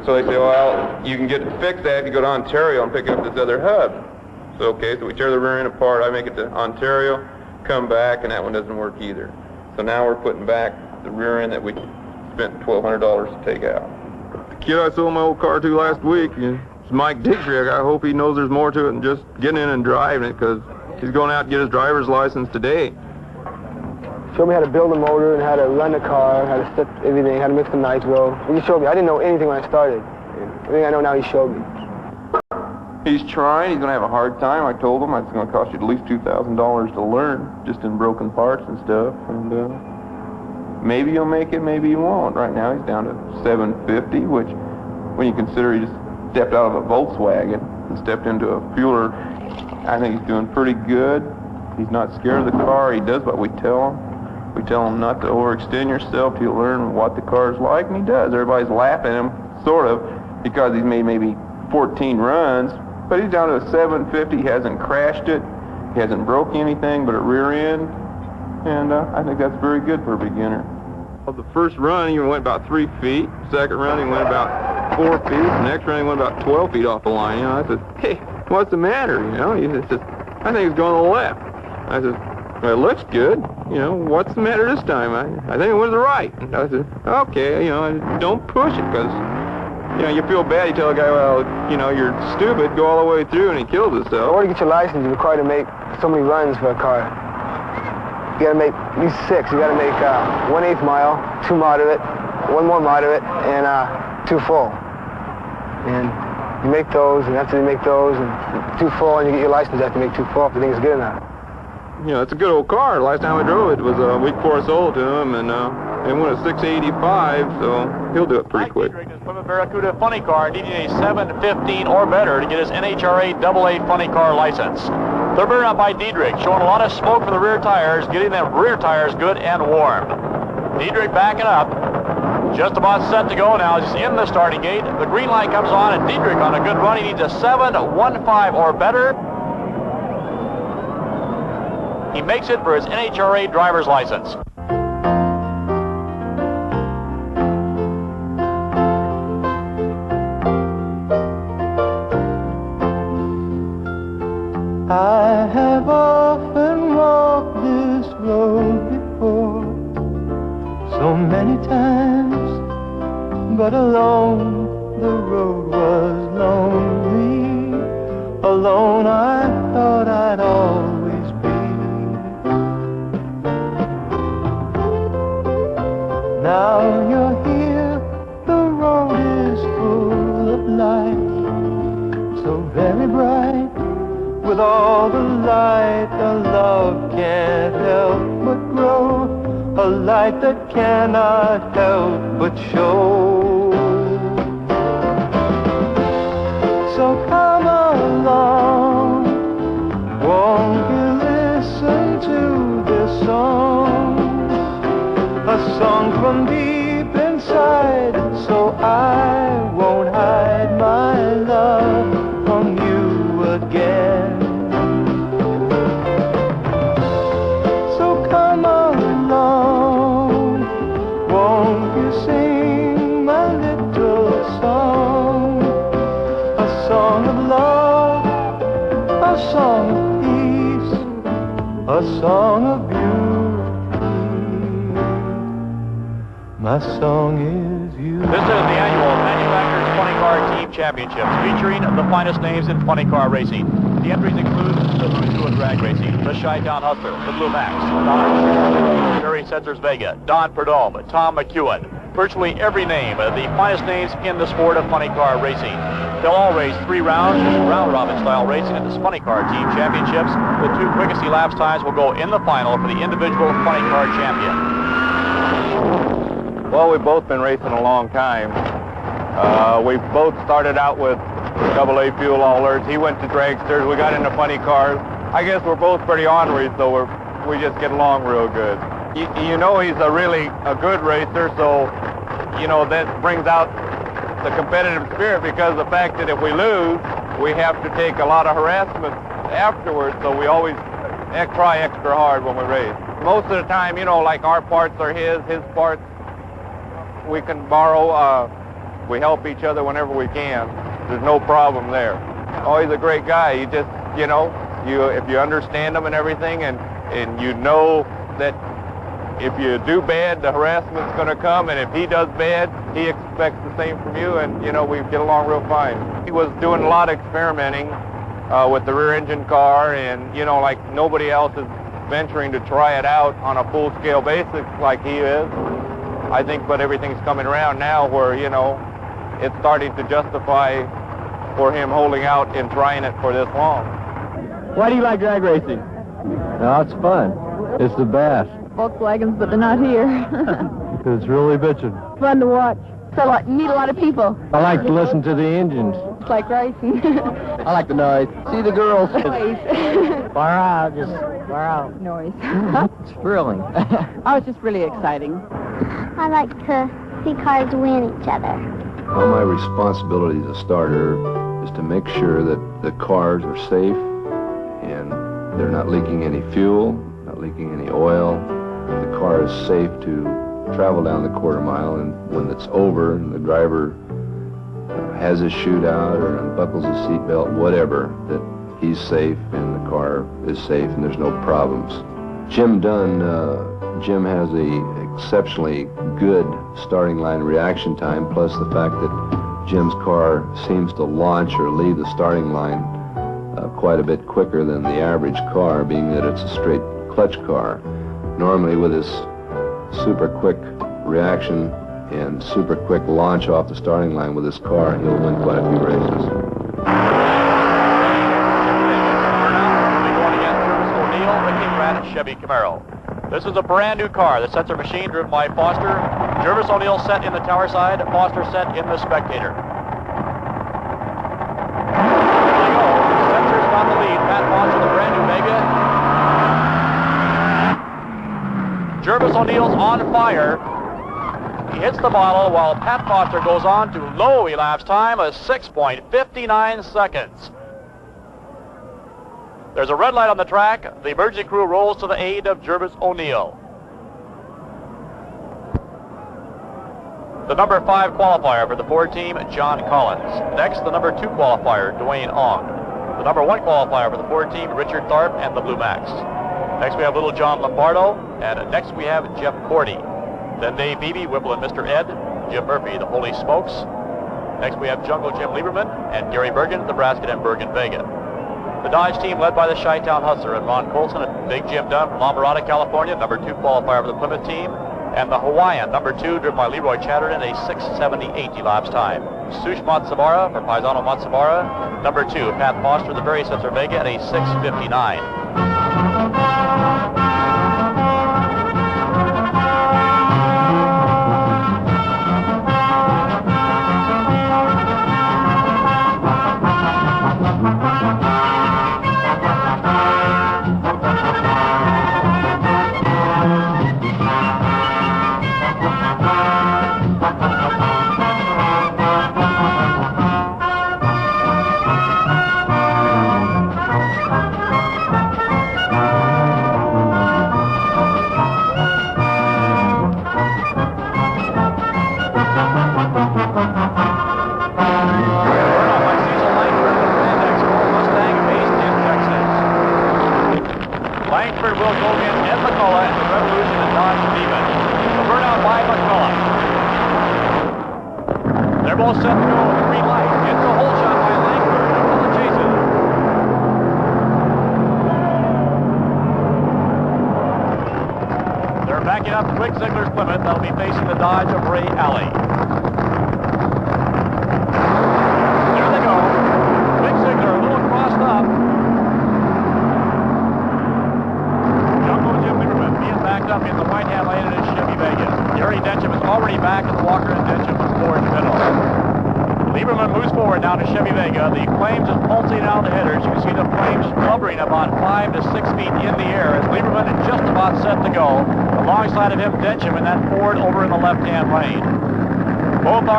So they say, well, you can fix that if you go to Ontario and pick up this other hub. So, okay, so we tear the rear end apart. I make it to Ontario, come back, and that one doesn't work either. So now we're putting back the rear end that we spent $1,200 to take out. The kid I sold my old car to last week is Mike Dietrich. I hope he knows there's more to it than just getting in and driving it, because he's going out to get his driver's license today. Showed me how to build a motor and how to run the car, how to set everything, how to mix the nitro. He showed me. I didn't know anything when I started. Everything I know now, he showed me. He's trying. He's going to have a hard time. I told him it's going to cost you at least $2,000 to learn, just in broken parts and stuff. And maybe he'll make it, maybe he won't. Right now he's down to $750, which, when you consider he just stepped out of a Volkswagen and stepped into a Fueler, I think he's doing pretty good. He's not scared of the car. He does what we tell him. We tell him not to overextend yourself till you learn what the car's like, and he does. Everybody's laughing at him, sort of, because he's made maybe 14 runs. But he's down to a 750. He hasn't crashed it. He hasn't broke anything but a rear end. And I think that's very good for a beginner. Well, the first run, he went about 3 feet. Second run, he went about 4 feet. The next run, he went about 12 feet off the line. You know, I said, hey, what's the matter? You know, he says, I think he's going to the left. I said, well, it looks good. You know, what's the matter this time? I think it went to the right. And I said, okay, you know, don't push it, because you know, you feel bad. You tell a guy, well, you know, you're stupid, go all the way through, and he kills himself. In order to get your license, you're required to make so many runs for a car. You got to make at least 6. You got to make 1/8 mile, 2 moderate, 1 more moderate, and 2 full. And you make those, and after you make those, and 2 full, and you get your license, you have to make 2 full if you think it's good enough. You know, it's a good old car. Last time I drove it was a week before I sold it to him, and it went at 685, so he'll do it pretty quick. Plymouth Barracuda funny car needing a 715 or better to get his NHRA AA funny car license. Third beer out by Diedrich, showing a lot of smoke for the rear tires, getting them rear tires good and warm. Diedrich backing up, just about set to go now. He's in the starting gate. The green light comes on, and Diedrich on a good run. He needs a 715 or better. He makes it for his NHRA driver's license. I have often walked this road before, so many times, but alone the road was lonely. Alone I thought I'd always be. Now you're here, the road is full of light, so very bright. With all the light, the love can't help but grow, a light that cannot help but show. So come along, won't you listen to this song? A song from deep inside, so I won't hide my love from you again. So come along, won't you sing my little song? A song of love, a song of peace, a song of beauty. My song is you. This is the annual Manufacturers Funny Car Team Championships, featuring the finest names in funny car racing. The entries include the Who's Who of Drag Racing, the Chi-Town Hustler, the Blue Max, Don Jerry Sensors Vega, Don Perdome, Tom McEwen. Virtually every name of the finest names in the sport of funny car racing. They'll all race 3 rounds, round-robin style racing in this Funny Car Team Championships. The 2 quickest elapsed times will go in the final for the individual funny car champion. Well, we've both been racing a long time. We both started out with AA fuel haulers. He went to dragsters. We got into funny cars. I guess we're both pretty ornery, so we just get along real good. You know he's a really good racer, so, you know, that brings out the competitive spirit, because the fact that if we lose, we have to take a lot of harassment afterwards, so we always try extra hard when we race. Most of the time, you know, like our parts are his parts we can borrow. We help each other whenever we can. There's no problem there. Oh, he's a great guy. You just, you know, if you understand him and everything, and you know that if you do bad, the harassment's going to come, and if he does bad, he expects the same from you, and, you know, we get along real fine. He was doing a lot of experimenting with the rear engine car, and, you know, like nobody else is venturing to try it out on a full-scale basis like he is. I think, but everything's coming around now where, you know, it's starting to justify for him holding out and trying it for this long. Why do you like drag racing? No, it's fun. It's the best. Volkswagens, but they're not here. It's really bitching. Fun to watch. So meet a lot of people. I like to listen to the engines. It's like racing. I like the noise. See the girls. Noise. Far out, just far out. Noise. It's thrilling. Oh, it's just really exciting. I like to see cars win each other. Well, my responsibility as a starter is to make sure that the cars are safe and they're not leaking any fuel, not leaking any oil. The car is safe to travel down the quarter mile, and when it's over and the driver has his chute out or unbuckles his seatbelt, whatever, that he's safe and the car is safe and there's no problems. Jim has a exceptionally good starting line reaction time, plus the fact that Jim's car seems to launch or leave the starting line quite a bit quicker than the average car, being that it's a straight clutch car. Normally with his super quick reaction and super quick launch off the starting line with his car, he'll win quite a few races. Going against Jervis O'Neill, the King Rat Chevy Camaro. This is a brand new car. The sensor machine driven by Foster. Jervis O'Neill set in the tower side, Foster set in the spectator. Here we go. Sensor's got the lead. Pat Foster, the brand new Vega. Jervis O'Neill's on fire. He hits the bottle while Pat Foster goes on to low elapsed time of 6.59 seconds. There's a red light on the track. The emergency crew rolls to the aid of Jervis O'Neill. The number 5 qualifier for the Ford team, John Collins. Next, the number 2 qualifier, Dwayne Ong. The number 1 qualifier for the Ford team, Richard Tharp and the Blue Max. Next, we have little John Lombardo, and next we have Jeff Cordy. Then Dave Beebe, Whipple and Mr. Ed. Jim Murphy, the Holy Smokes. Next we have Jungle Jim Lieberman and Gary Bergen at the Brasket and Bergen-Vega. The Dodge team led by the Chi-Town Hustler and Ron Colson and Big Jim Dunn from La Mirada, California, number 2 qualifier for the Plymouth team. And the Hawaiian, number 2, driven by Leroy Chatterton, a 6:70.80 elapsed time. Sush Matsubara for Paisano Matsubara, number 2, Pat Foster, the Barry Setzer Vega, at a 6:59.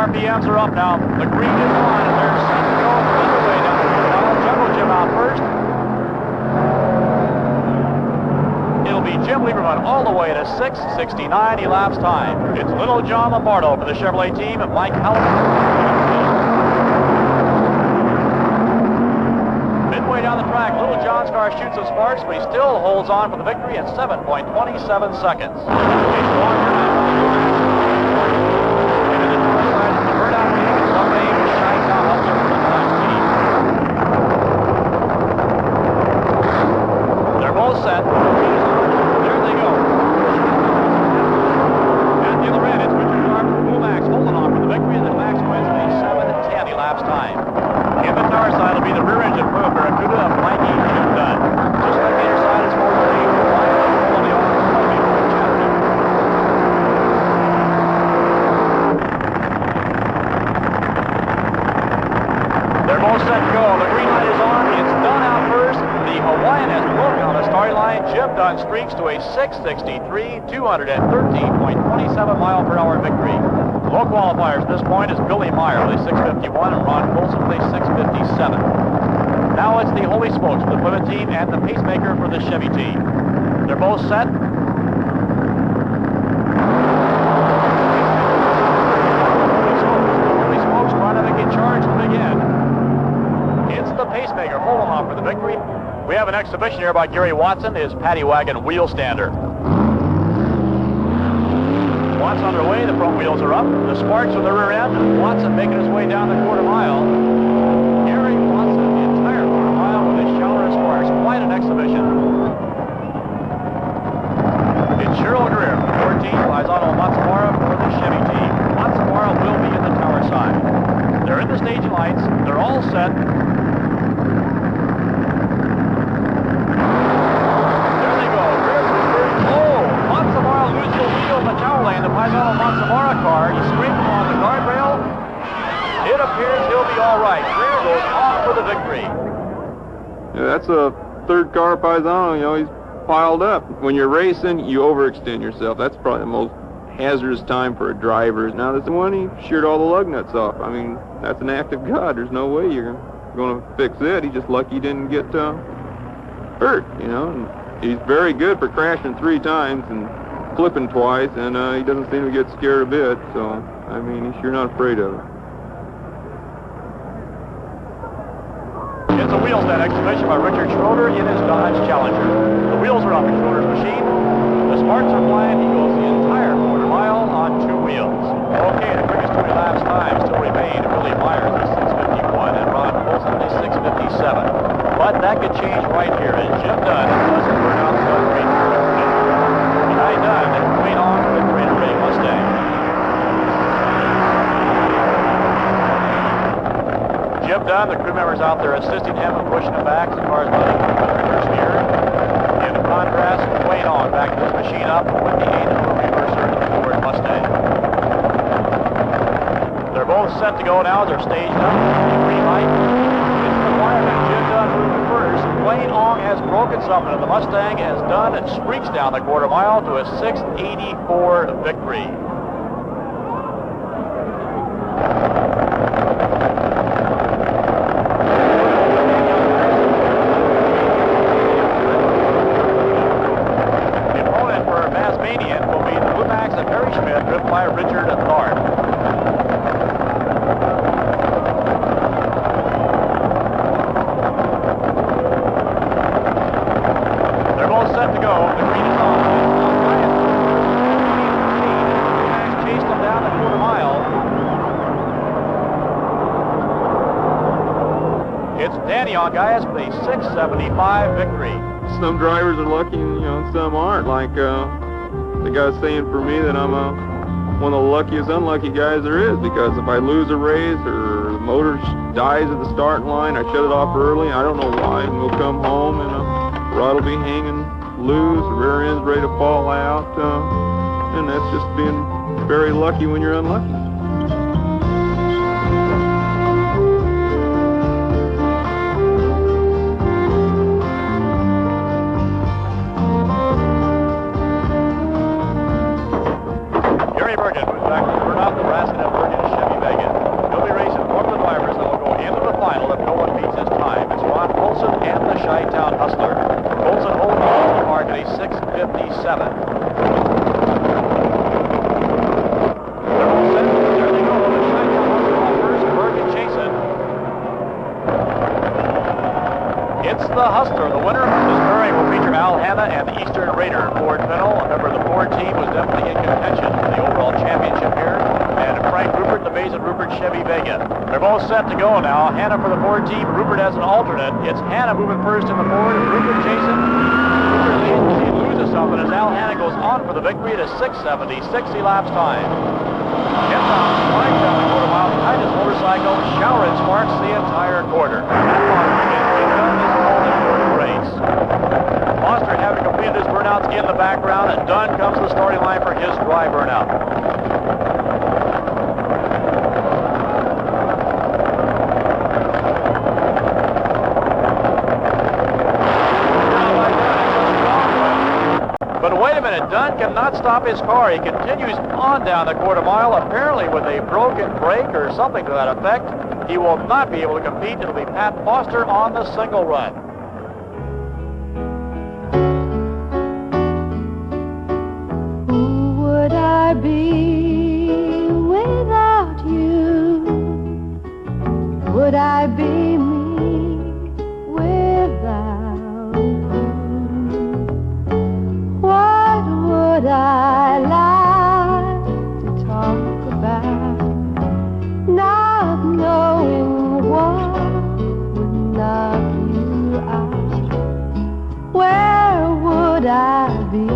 RPMs are up now. The green is on, and they're set to go underway down the field. Now Jungle Jim out first. It'll be Jim Lieberman all the way to 6:69 elapsed time. It's Little John Lombardo for the Chevrolet team and Mike Halligan. Midway down the track, Little John's car shoots some sparks, but he still holds on for the victory in 7.27 seconds. Streaks to a 6:63, 213.27 mile per hour victory. Low qualifiers at this point is Billy Meyer with a 6:51 and Ron Colson with a 6:57. Now it's the Holy Smokes for the Plymouth team and the Pacemaker for the Chevy team. They're both set. Holy Smokes trying to make a charge to begin. It's the Pacemaker holding off for the victory. We have an exhibition here by Gary Watson, his paddy wagon wheel stander. Watson underway, the front wheels are up, the sparks on the rear end, Watson making his way down the quarter mile. Gary Watson, the entire quarter mile with a shower of sparks, quite an exhibition. It's Cheryl Greer, 14, Paisano Matsubara for the Chevy team. Matsubara will be in the tower side. They're in the staging lights, they're all set. Paisano Matsubara car, he's scraping on the guardrail. It appears he'll be all right. Greer goes off for the victory. Yeah, that's a third car Paisano, you know, he's piled up. When you're racing, you overextend yourself. That's probably the most hazardous time for a driver. Now this one, he sheared all the lug nuts off. I mean, that's an act of God. There's no way you're going to fix it. He's just lucky he didn't get hurt, you know. And he's very good for crashing 3 times and flipping twice, and he doesn't seem to get scared a bit, so, I mean, he's sure not afraid of it. It's a wheels stand exhibition by Richard Schroeder in his Dodge Challenger. The wheels are off in Schroeder's machine. The sparks are flying. He goes the entire quarter mile on 2 wheels. Okay, the quickest done. The crew members out there assisting him and pushing him back as far as letting the reverse gear. In contrast, Wayne on backing his machine up with the 8-number reverser in the Ford Mustang. They're both set to go now as they're staged up. Green light. It's the fireman, Jim Dunn, moving first. Wayne Ong has broken something, and the Mustang has done and streaks down the quarter mile to a 6:84 victory. Guys, with a 6:75 victory. Some drivers are lucky, and some aren't. Like the guy's saying for me that I'm one of the luckiest unlucky guys there is, because if I lose a race or the motor dies at the starting line, I shut it off early. I don't know why, and we'll come home and rod will be hanging loose, the rear end's ready to fall out, and that's just being very lucky when you're unlucky. The Hustler, the winner of this pairing, will feature Al Hanna and the Eastern Raider. Ford Fennell, a member of the Ford team, was definitely in contention for the overall championship here. And Frank Rupert, the Mason Rupert Chevy Vega. They're both set to go now. Hanna for the Ford team, Rupert as an alternate. It's Hanna moving first in the Ford, Rupert chasing. Rupert loses something as Al Hanna goes on for the victory at a 6:70, 60 laps time. Inbound, flying down the quarter mile behind his motorcycle, showering sparks the entire quarter. Foster, having completed his burnouts in the background, and Dunn comes to the starting line for his dry burnout. But wait a minute, Dunn cannot stop his car. He continues on down the quarter mile, apparently with a broken brake or something to that effect. He will not be able to compete. It'll be Pat Foster on the single run. Be without you? Would I be me without you? What would I like to talk about? Not knowing what would knock you out. Where would I be?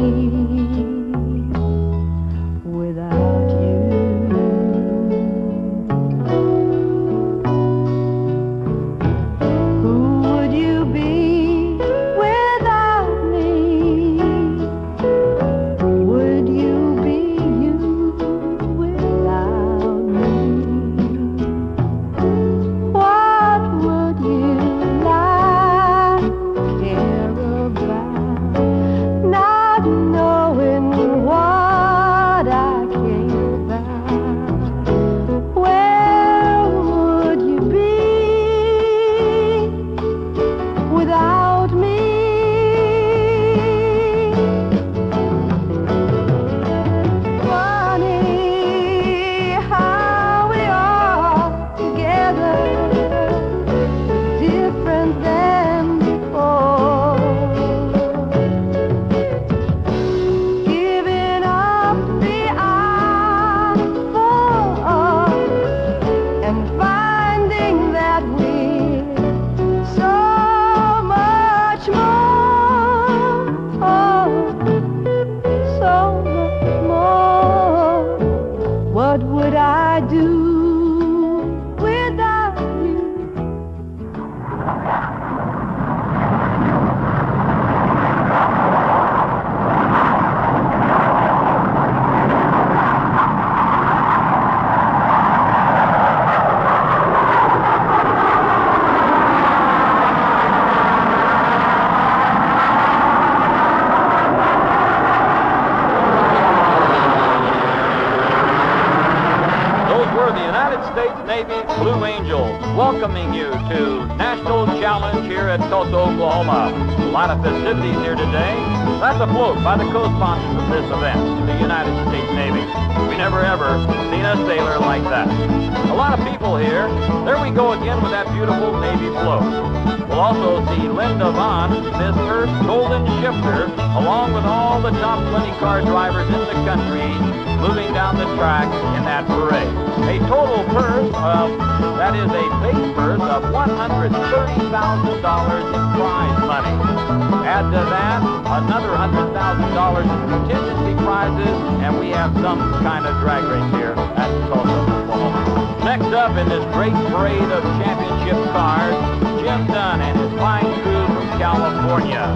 Navy Blue Angels, welcoming you to National Challenge here at Tulsa, Oklahoma. A lot of festivities here today. That's a float by the co-sponsors of this event, the United States Navy. We never ever seen a sailor like that. A lot of people here. There we go again with that beautiful Navy float. We'll also see Linda Vaughn, Miss Hearst Golden Shifter, along with all the top 20 car drivers in the country, moving down the track in that parade. A total purse of, that is a base purse of $130,000 in prize money. Add to that another $100,000 in contingency prizes, and we have some kind of drag race here at Tulsa, Oklahoma. Next up in this great parade of championship cars, Jim Dunn and his fine crew from California.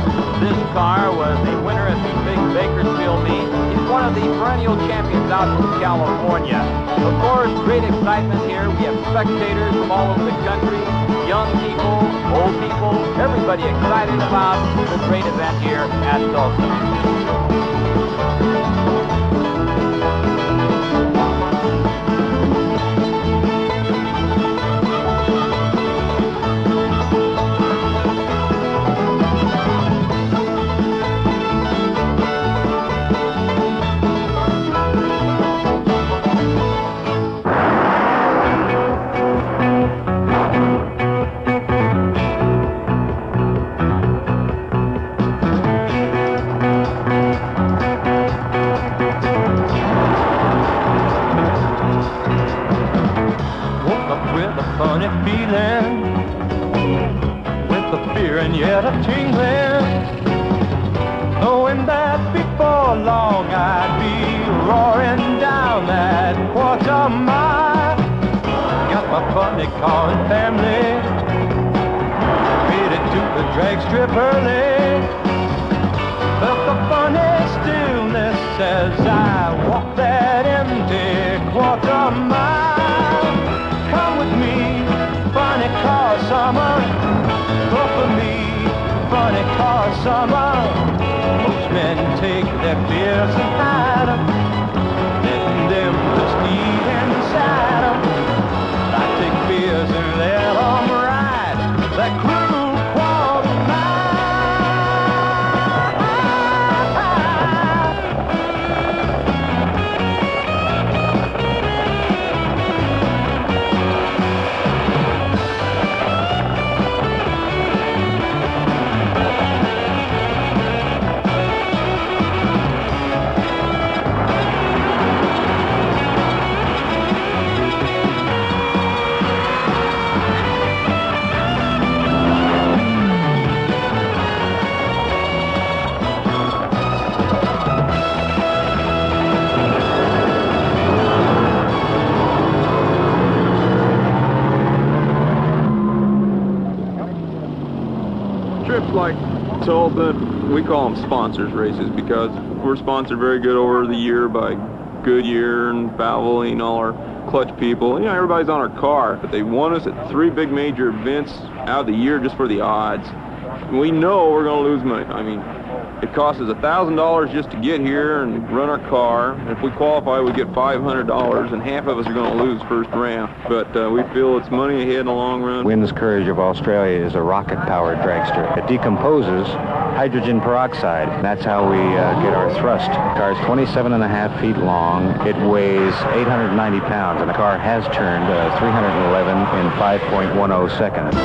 This car was a winner at the big Bakersfield meet. He's one of the perennial champions out from California. Of course, great excitement here. We have spectators from all over the country, young people, old people, everybody excited about the great event here at Tulsa. Funny feeling, with the fear and yet a tingling, knowing that before long I'd be roaring down that quarter mile. Got my funny car and family, headed to the drag strip early. Felt the funny stillness as I walked that empty quarter mile. Come with me, funny car summer. Go for me, funny car summer. Most men take their fears and hide them, letting them just eat inside them. I take fears and let them ride that cruel quarter mile. Trips like Tulsa, we call them sponsors races because we're sponsored very good over the year by Goodyear and Valvoline, all our clutch people. You know, everybody's on our car, but they want us at 3 big major events out of the year just for the odds. And we know we're going to lose money. I mean, it costs us $1,000 just to get here and run our car. And if we qualify, we get $500, and half of us are going to lose first round. But we feel it's money ahead in the long run. Wind's Courage of Australia is a rocket-powered dragster. It decomposes hydrogen peroxide. That's how we get our thrust. The car is 27.5 feet long. It weighs 890 pounds, and the car has turned 311 in 5.10 seconds.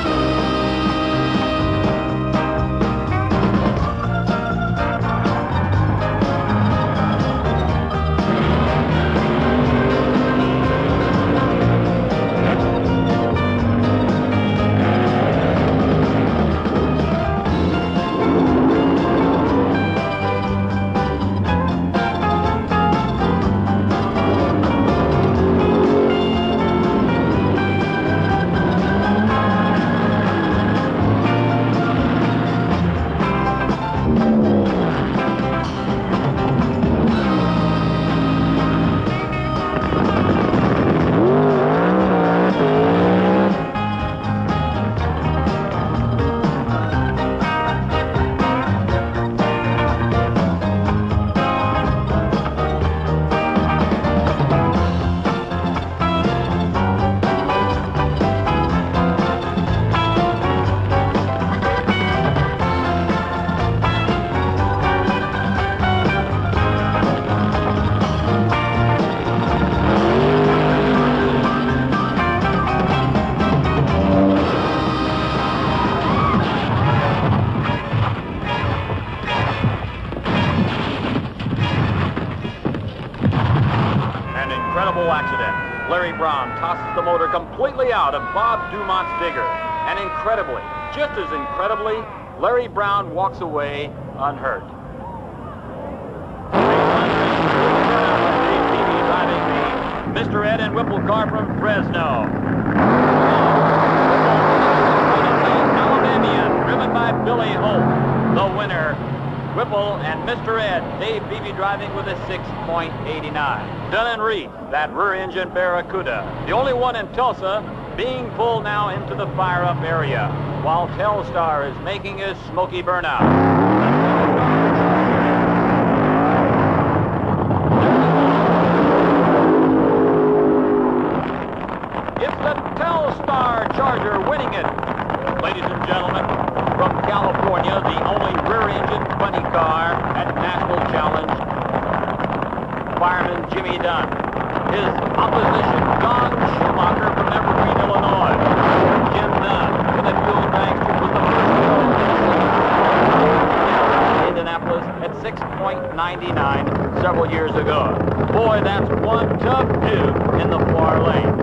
incredible accident. Larry Brown tosses the motor completely out of Bob Dumont's digger. And incredibly, just as incredibly, Larry Brown walks away unhurt. Mr. Ed and Whipple car from Fresno. Alabamian, driven by Billy Holt. The winner, Whipple and Mr. Ed, Dave Beebe driving with a 6.89. Dunn and Reed, that rear-engine Barracuda, the only one in Tulsa, being pulled now into the fire-up area, while Telstar is making his smoky burnout. Charger winning it. Ladies and gentlemen, from California, the only rear-engine funny car at National Challenge, fireman Jimmy Dunn. His opposition, Don Schumacher from Evergreen, Illinois. Jim Dunn, in the fuel dragster, was the first to go in Indianapolis at 6.99 several years ago. Boy, that's one tough dude in the far lane.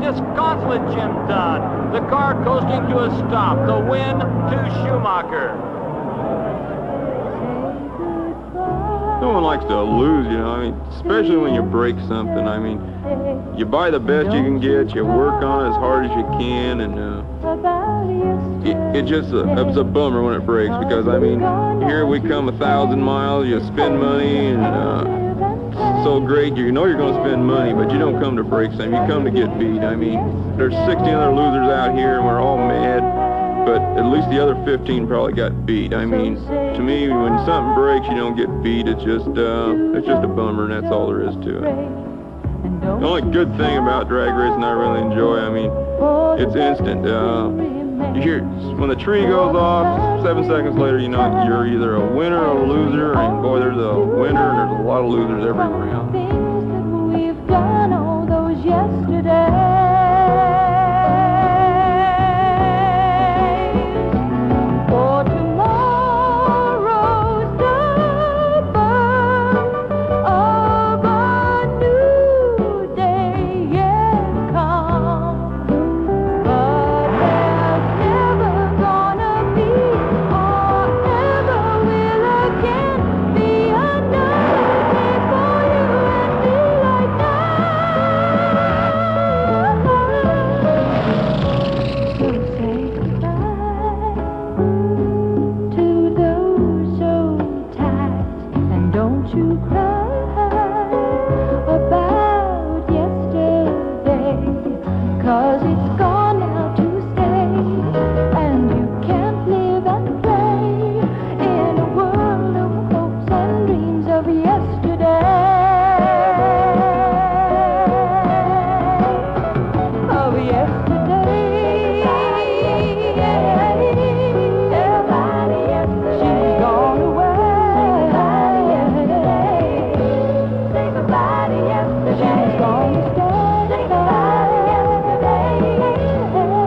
Disconsolate Jim Dunn. The car coasting to a stop. The win to Schumacher. No one likes to lose, you know. I mean, especially when you break something. I mean, you buy the best you can get. You work on it as hard as you can, and it's a bummer when it breaks because I mean, here we come 1,000 miles. You spend money and. So great, you know you're going to spend money, but you don't come to break something. You come to get beat. I mean, there's 16 other losers out here, and we're all mad, but at least the other 15 probably got beat. I mean, to me, when something breaks, you don't get beat. It's just a bummer, and that's all there is to it. The only good thing about drag racing I really enjoy, I mean, it's instant. You hear when the tree goes off, 7 seconds later, you know you're either a winner or a loser, and boy, there's a winner and there's a lot of losers every round. Things that we've done all those yesterday. For tomorrow's the birth of a new day yet come. But there's never gonna be or ever will again be another day for you and me like that. So say goodbye to those old ties, and don't you cry about yesterday, 'cause it's gone now to stay, and you can't live and play in a world of hopes and dreams of yesterday. Of yesterday. She's gone away. Say goodbye to yesterday. She's gone to stay. Say goodbye to yesterday.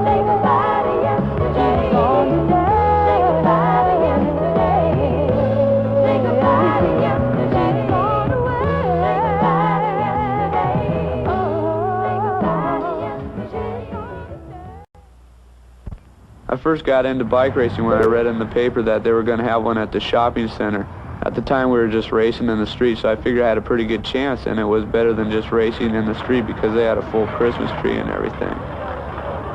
Say goodbye to yesterday. She's gone today. Say goodbye to yesterday. Say goodbye to yesterday. She's gone away. Say goodbye to yesterday. Oh, say goodbye to yesterday. I first got into bike racing when I read in the paper that they were going to have one at the shopping center. At the time we were just racing in the street, so I figured I had a pretty good chance, and it was better than just racing in the street because they had a full Christmas tree and everything.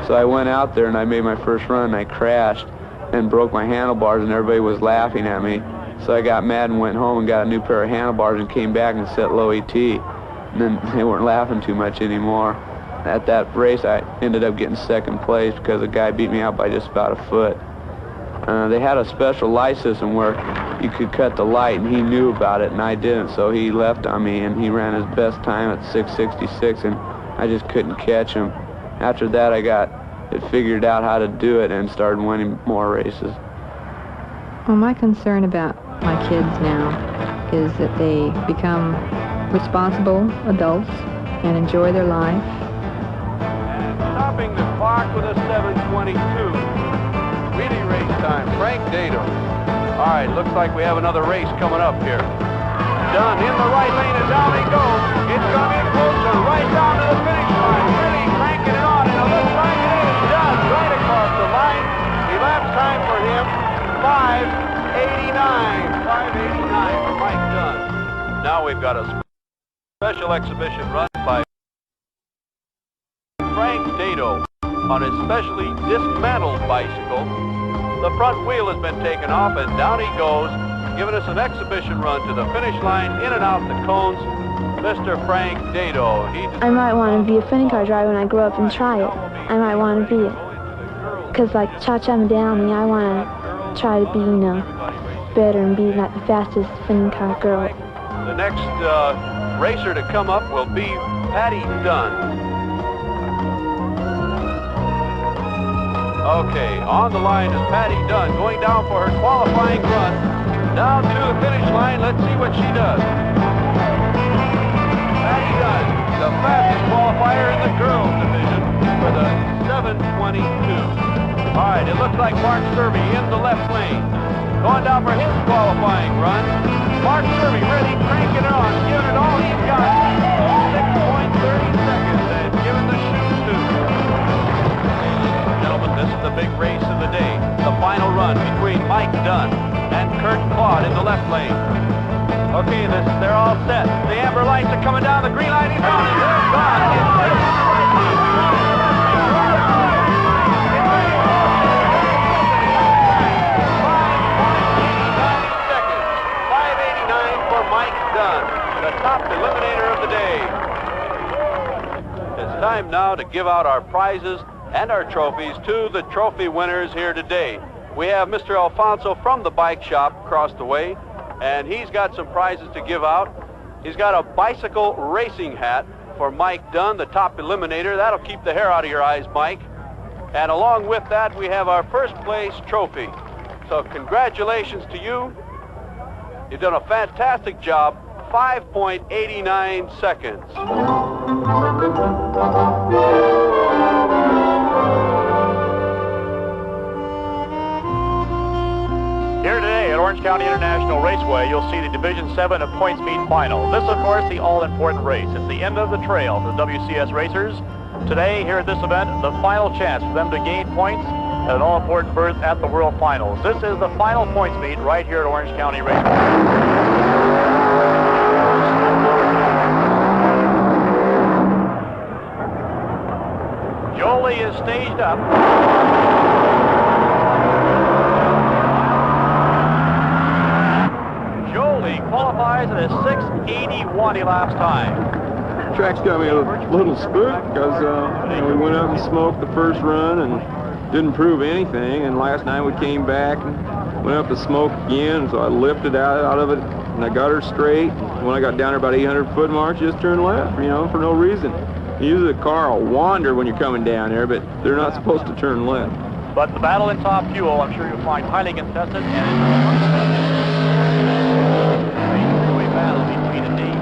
So I went out there and I made my first run and I crashed and broke my handlebars and everybody was laughing at me. So I got mad and went home and got a new pair of handlebars and came back and set low ET. And then they weren't laughing too much anymore. At that race I ended up getting second place because a guy beat me out by just about a foot. They had a special light system where you could cut the light, and he knew about it and I didn't, so he left on me and he ran his best time at 6:66 and I just couldn't catch him. After that I got it figured out how to do it and started winning more races. Well, my concern about my kids now is that they become responsible adults and enjoy their life. Stopping the clock with a 7:22. Wheelie race time, Frank Dado. All right, looks like we have another race coming up here. Dunn in the right lane and down he goes. It's coming closer, right down to the finish line. Really cranking it on, and it looks like it is Dunn right across the line. Elapsed time for him, 5:89. 5:89 for Mike Dunn. Now we've got a special exhibition run by Frank Dado on his specially dismantled bicycle. The front wheel has been taken off and down he goes, giving us an exhibition run to the finish line, in and out the cones. Mr. Frank Dado. I might want to be a funny car driver when I grow up and try it. I might want to be it. Because like Cha-Cha Medallion, I want to try to be, you know, better and be like the fastest funny car girl. The next racer to come up will be Patty Dunn. Okay, on the line is Patty Dunn, going down for her qualifying run. Down to the finish line, let's see what she does. Patty Dunn, the fastest qualifier in the girls division for the 7:22. All right, it looks like Mark Serby in the left lane, going down for his qualifying run. Mark Serby really cranking it on, giving it all he's got. 6.30 seconds, and giving the shoe to. Gentlemen, this is the big race of the day. The final run between Mike Dunn and Kurt Claude in the left lane. Okay, they're all set. The amber lights are coming down. The green light is on, and they're gone. Seconds. 5:89 for Mike Dunn, the top eliminator of the day. It's time now to give out our prizes and our trophies to the trophy winners here today. We have Mr. Alfonso from the bike shop across the way, and he's got some prizes to give out. He's got a bicycle racing hat for Mike Dunn, the top eliminator. That'll keep the hair out of your eyes, Mike. And along with that, we have our first place trophy. So congratulations to you. You've done a fantastic job. 5.89 seconds. Here today at Orange County International Raceway, you'll see the Division 7 of points meet final. This, of course, the all-important race. It's the end of the trail for the WCS racers. Today, here at this event, the final chance for them to gain points at an all-important berth at the World Finals. This is the final points meet right here at Orange County Raceway. Jolie is staged up. Jolie qualifies at a 6:81 elapsed time. The track's got me a little spooked because we went up and smoked the first run and didn't prove anything. And last night we came back and went up to smoke again. So I lifted out of it and I got her straight. When I got down there about 800 foot mark, just turned left, you know, for no reason. Usually the car will wander when you're coming down there, but they're not supposed to turn left. But the battle in top fuel, I'm sure you'll find highly contested, and it's a battle between the Navy.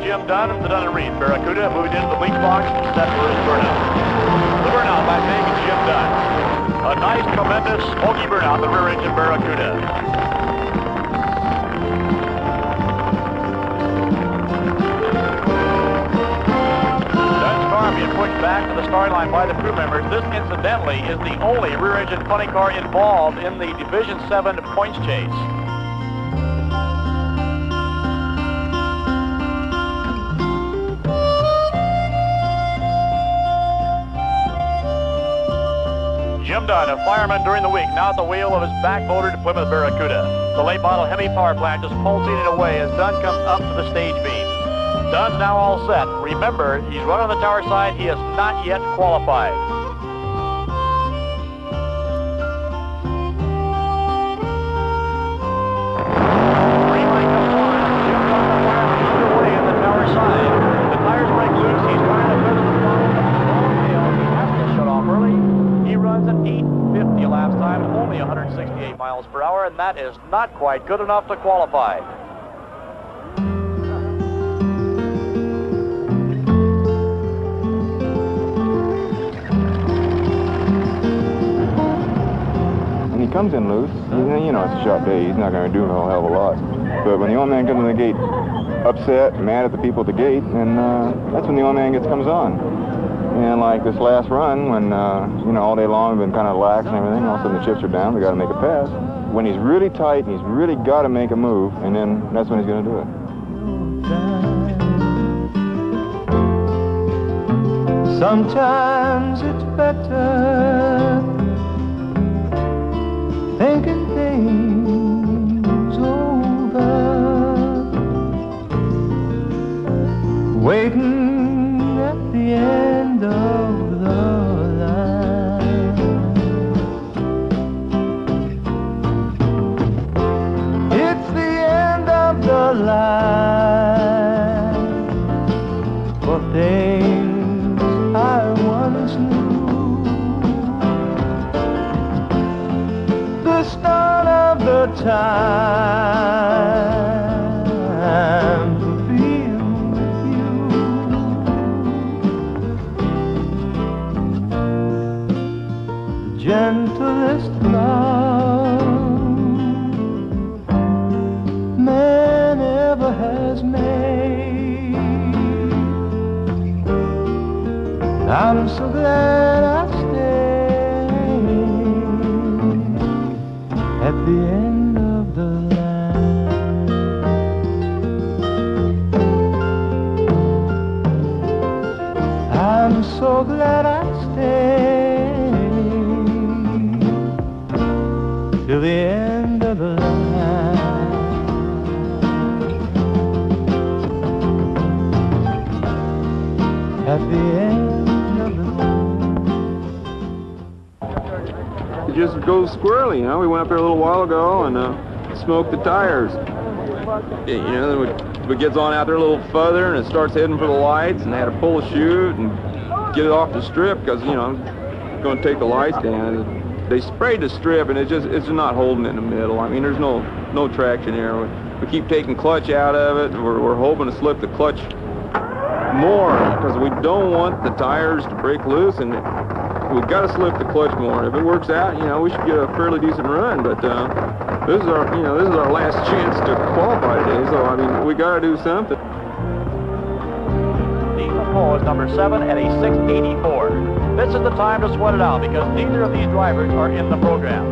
Jim Dunn of the Dunn & Reed Barracuda moving into the bleach box, set for his burnout. The burnout by making Jim Dunn. A nice, tremendous, smoky burnout, the rear engine Barracuda. Dunn's car being pushed back to the start line by the crew members. This, incidentally, is the only rear engine funny car involved in the Division 7 points chase. Jim Dunn, a fireman during the week, now at the wheel of his back-motored Plymouth Barracuda. The late model Hemi power plant just pulsating away as Dunn comes up to the stage beam. Dunn's now all set. Remember, he's running on the tower side. He is not yet qualified. Green light comes on. Jim's on the wire, leading away in the tower side. The tires break loose. He's trying to feather the throttle. He has to shut off early. He runs at 8:50 elapsed time, only 168 miles per hour, and that is not quite good enough to qualify. When he comes in loose, you know it's a short day. He's not going to do a whole hell of a lot. But when the old man comes in the gate upset, mad at the people at the gate, and that's when the old man comes on. And like this last run, when, you know, all day long we've been kind of lax and everything, all of a sudden the chips are down, we got to make a pass. When he's really tight, he's really got to make a move, and then that's when he's going to do it. Sometimes it's better thinking things over, waiting at the end of the line. It's the end of the line for things I once knew. The start of the time for being with you. The gentlest love man ever has made. I'm so glad I stayed at the end of the line. I'm so glad I stayed till the end of the line. At the end. It just goes squirrely, you know. We went up there a little while ago and smoked the tires. You know, then it gets on out there a little further and it starts heading for the lights, and they had to pull the chute and get it off the strip because, you know, I'm going to take the lights down. They sprayed the strip and it's just not holding it in the middle. I mean, there's no traction there. We keep taking clutch out of it. We're hoping to slip the clutch more because we don't want the tires to break loose, and we've got to slip the clutch more. If it works out, you know, we should get a fairly decent run. But this is our last chance to qualify today. So I mean, we got to do something. Ethan Poe is number 7 at a 684. This is the time to sweat it out because neither of these drivers are in the program.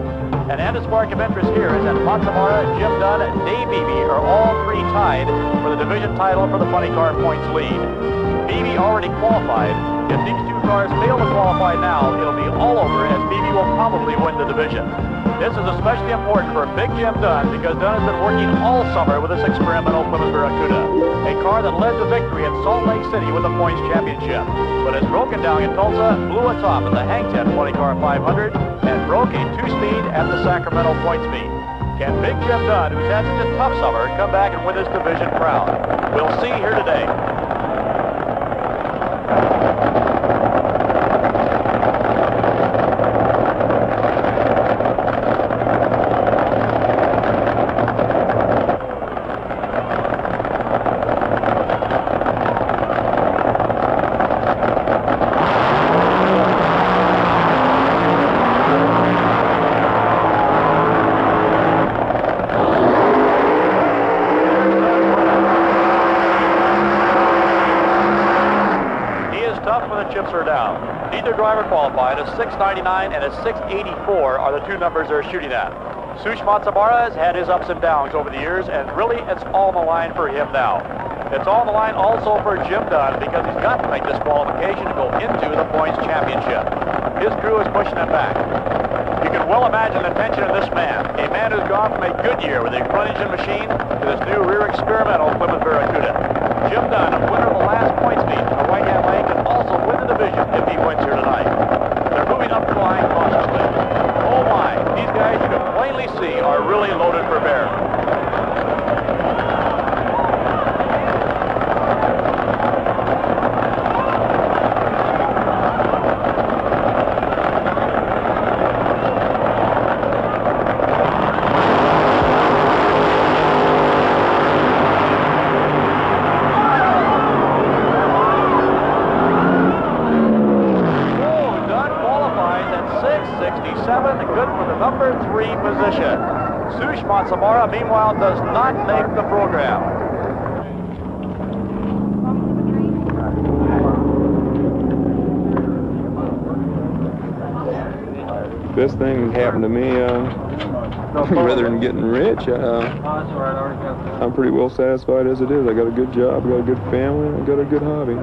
An added spark of interest here is that Matsumara, Jim Dunn, and Dave Beebe are all three tied for the division title for the funny car points lead. Beebe already qualified. If these two cars fail to qualify now, it'll be all over as Beebe will probably win the division. This is especially important for Big Jim Dunn because Dunn has been working all summer with this experimental Plymouth Barracuda, a car that led to victory in Salt Lake City with the points championship, but has broken down in Tulsa, blew a top at the Hang 10 20 car 500, and broke a 2-speed at the Sacramento points meet. Can Big Jim Dunn, who's had such a tough summer, come back and win this division proud? We'll see here today. Chips are down. Neither driver qualified. A 699 and a 684 are the two numbers they're shooting at. Sush Matsubara has had his ups and downs over the years, and really it's all on the line for him now. It's all on the line also for Jim Dunn because he's got to make this qualification to go into the points championship. His crew is pushing him back. You can well imagine the tension of this man. A man who's gone from a Goodyear with a front engine machine to this new rear experimental Plymouth Barracuda. Jim Dunn, winner of the last points meet in the Whiteham Lake, can also win the division if he wins here tonight. They're moving up the line cautiously. Oh my, these guys you can plainly see are really loaded for bear. Good for the number 3 position. Sush Matsamara, meanwhile, does not make the program. Best thing that happened to me, rather than getting rich, I'm pretty well satisfied as it is. I got a good job, I got a good family, I got a good hobby.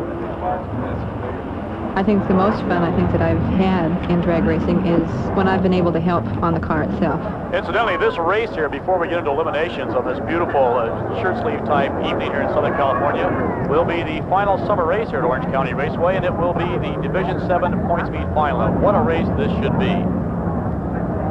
I think the most fun that I've had in drag racing is when I've been able to help on the car itself. Incidentally, this race here, before we get into eliminations on this beautiful shirt sleeve type evening here in Southern California, will be the final summer race here at Orange County Raceway, and it will be the Division 7 points meet final. And what a race this should be.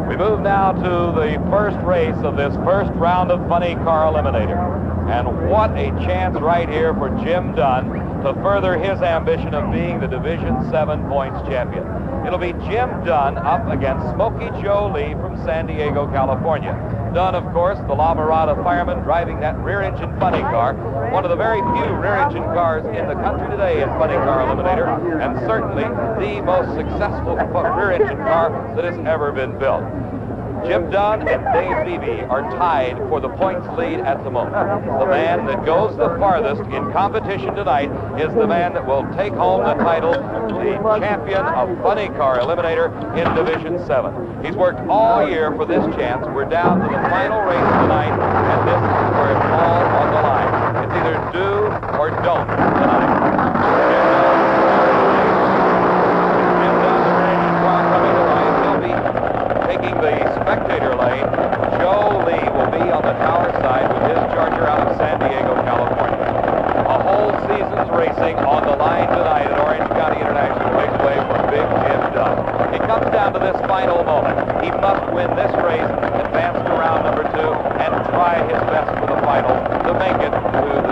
We move now to the first race of this first round of Funny Car Eliminator. And what a chance right here for Jim Dunn to further his ambition of being the Division 7 points champion. It'll be Jim Dunn up against Smokey Joe Lee from San Diego, California. Dunn, of course, the La Mirada fireman driving that rear-engine funny car, one of the very few rear-engine cars in the country today in Funny Car Eliminator, and certainly the most successful rear-engine car that has ever been built. Jim Dunn and Dave Beebe are tied for the points lead at the moment. The man that goes the farthest in competition tonight is the man that will take home the title, the champion of Funny Car Eliminator in Division 7. He's worked all year for this chance. We're down to the final race tonight, and this is where it's all on the line. It's either do or don't tonight. Jim Dunn, the rear-engine car coming to line. He'll be taking the spectator lane. Joe Lee will be on the tower side with his Charger out of San Diego, California. A whole season's racing on the line tonight at Orange County International Raceway for Big Jim Dunn. It comes down to this final moment. He must win this race, advance to round number 2, and try his best for the final to make it to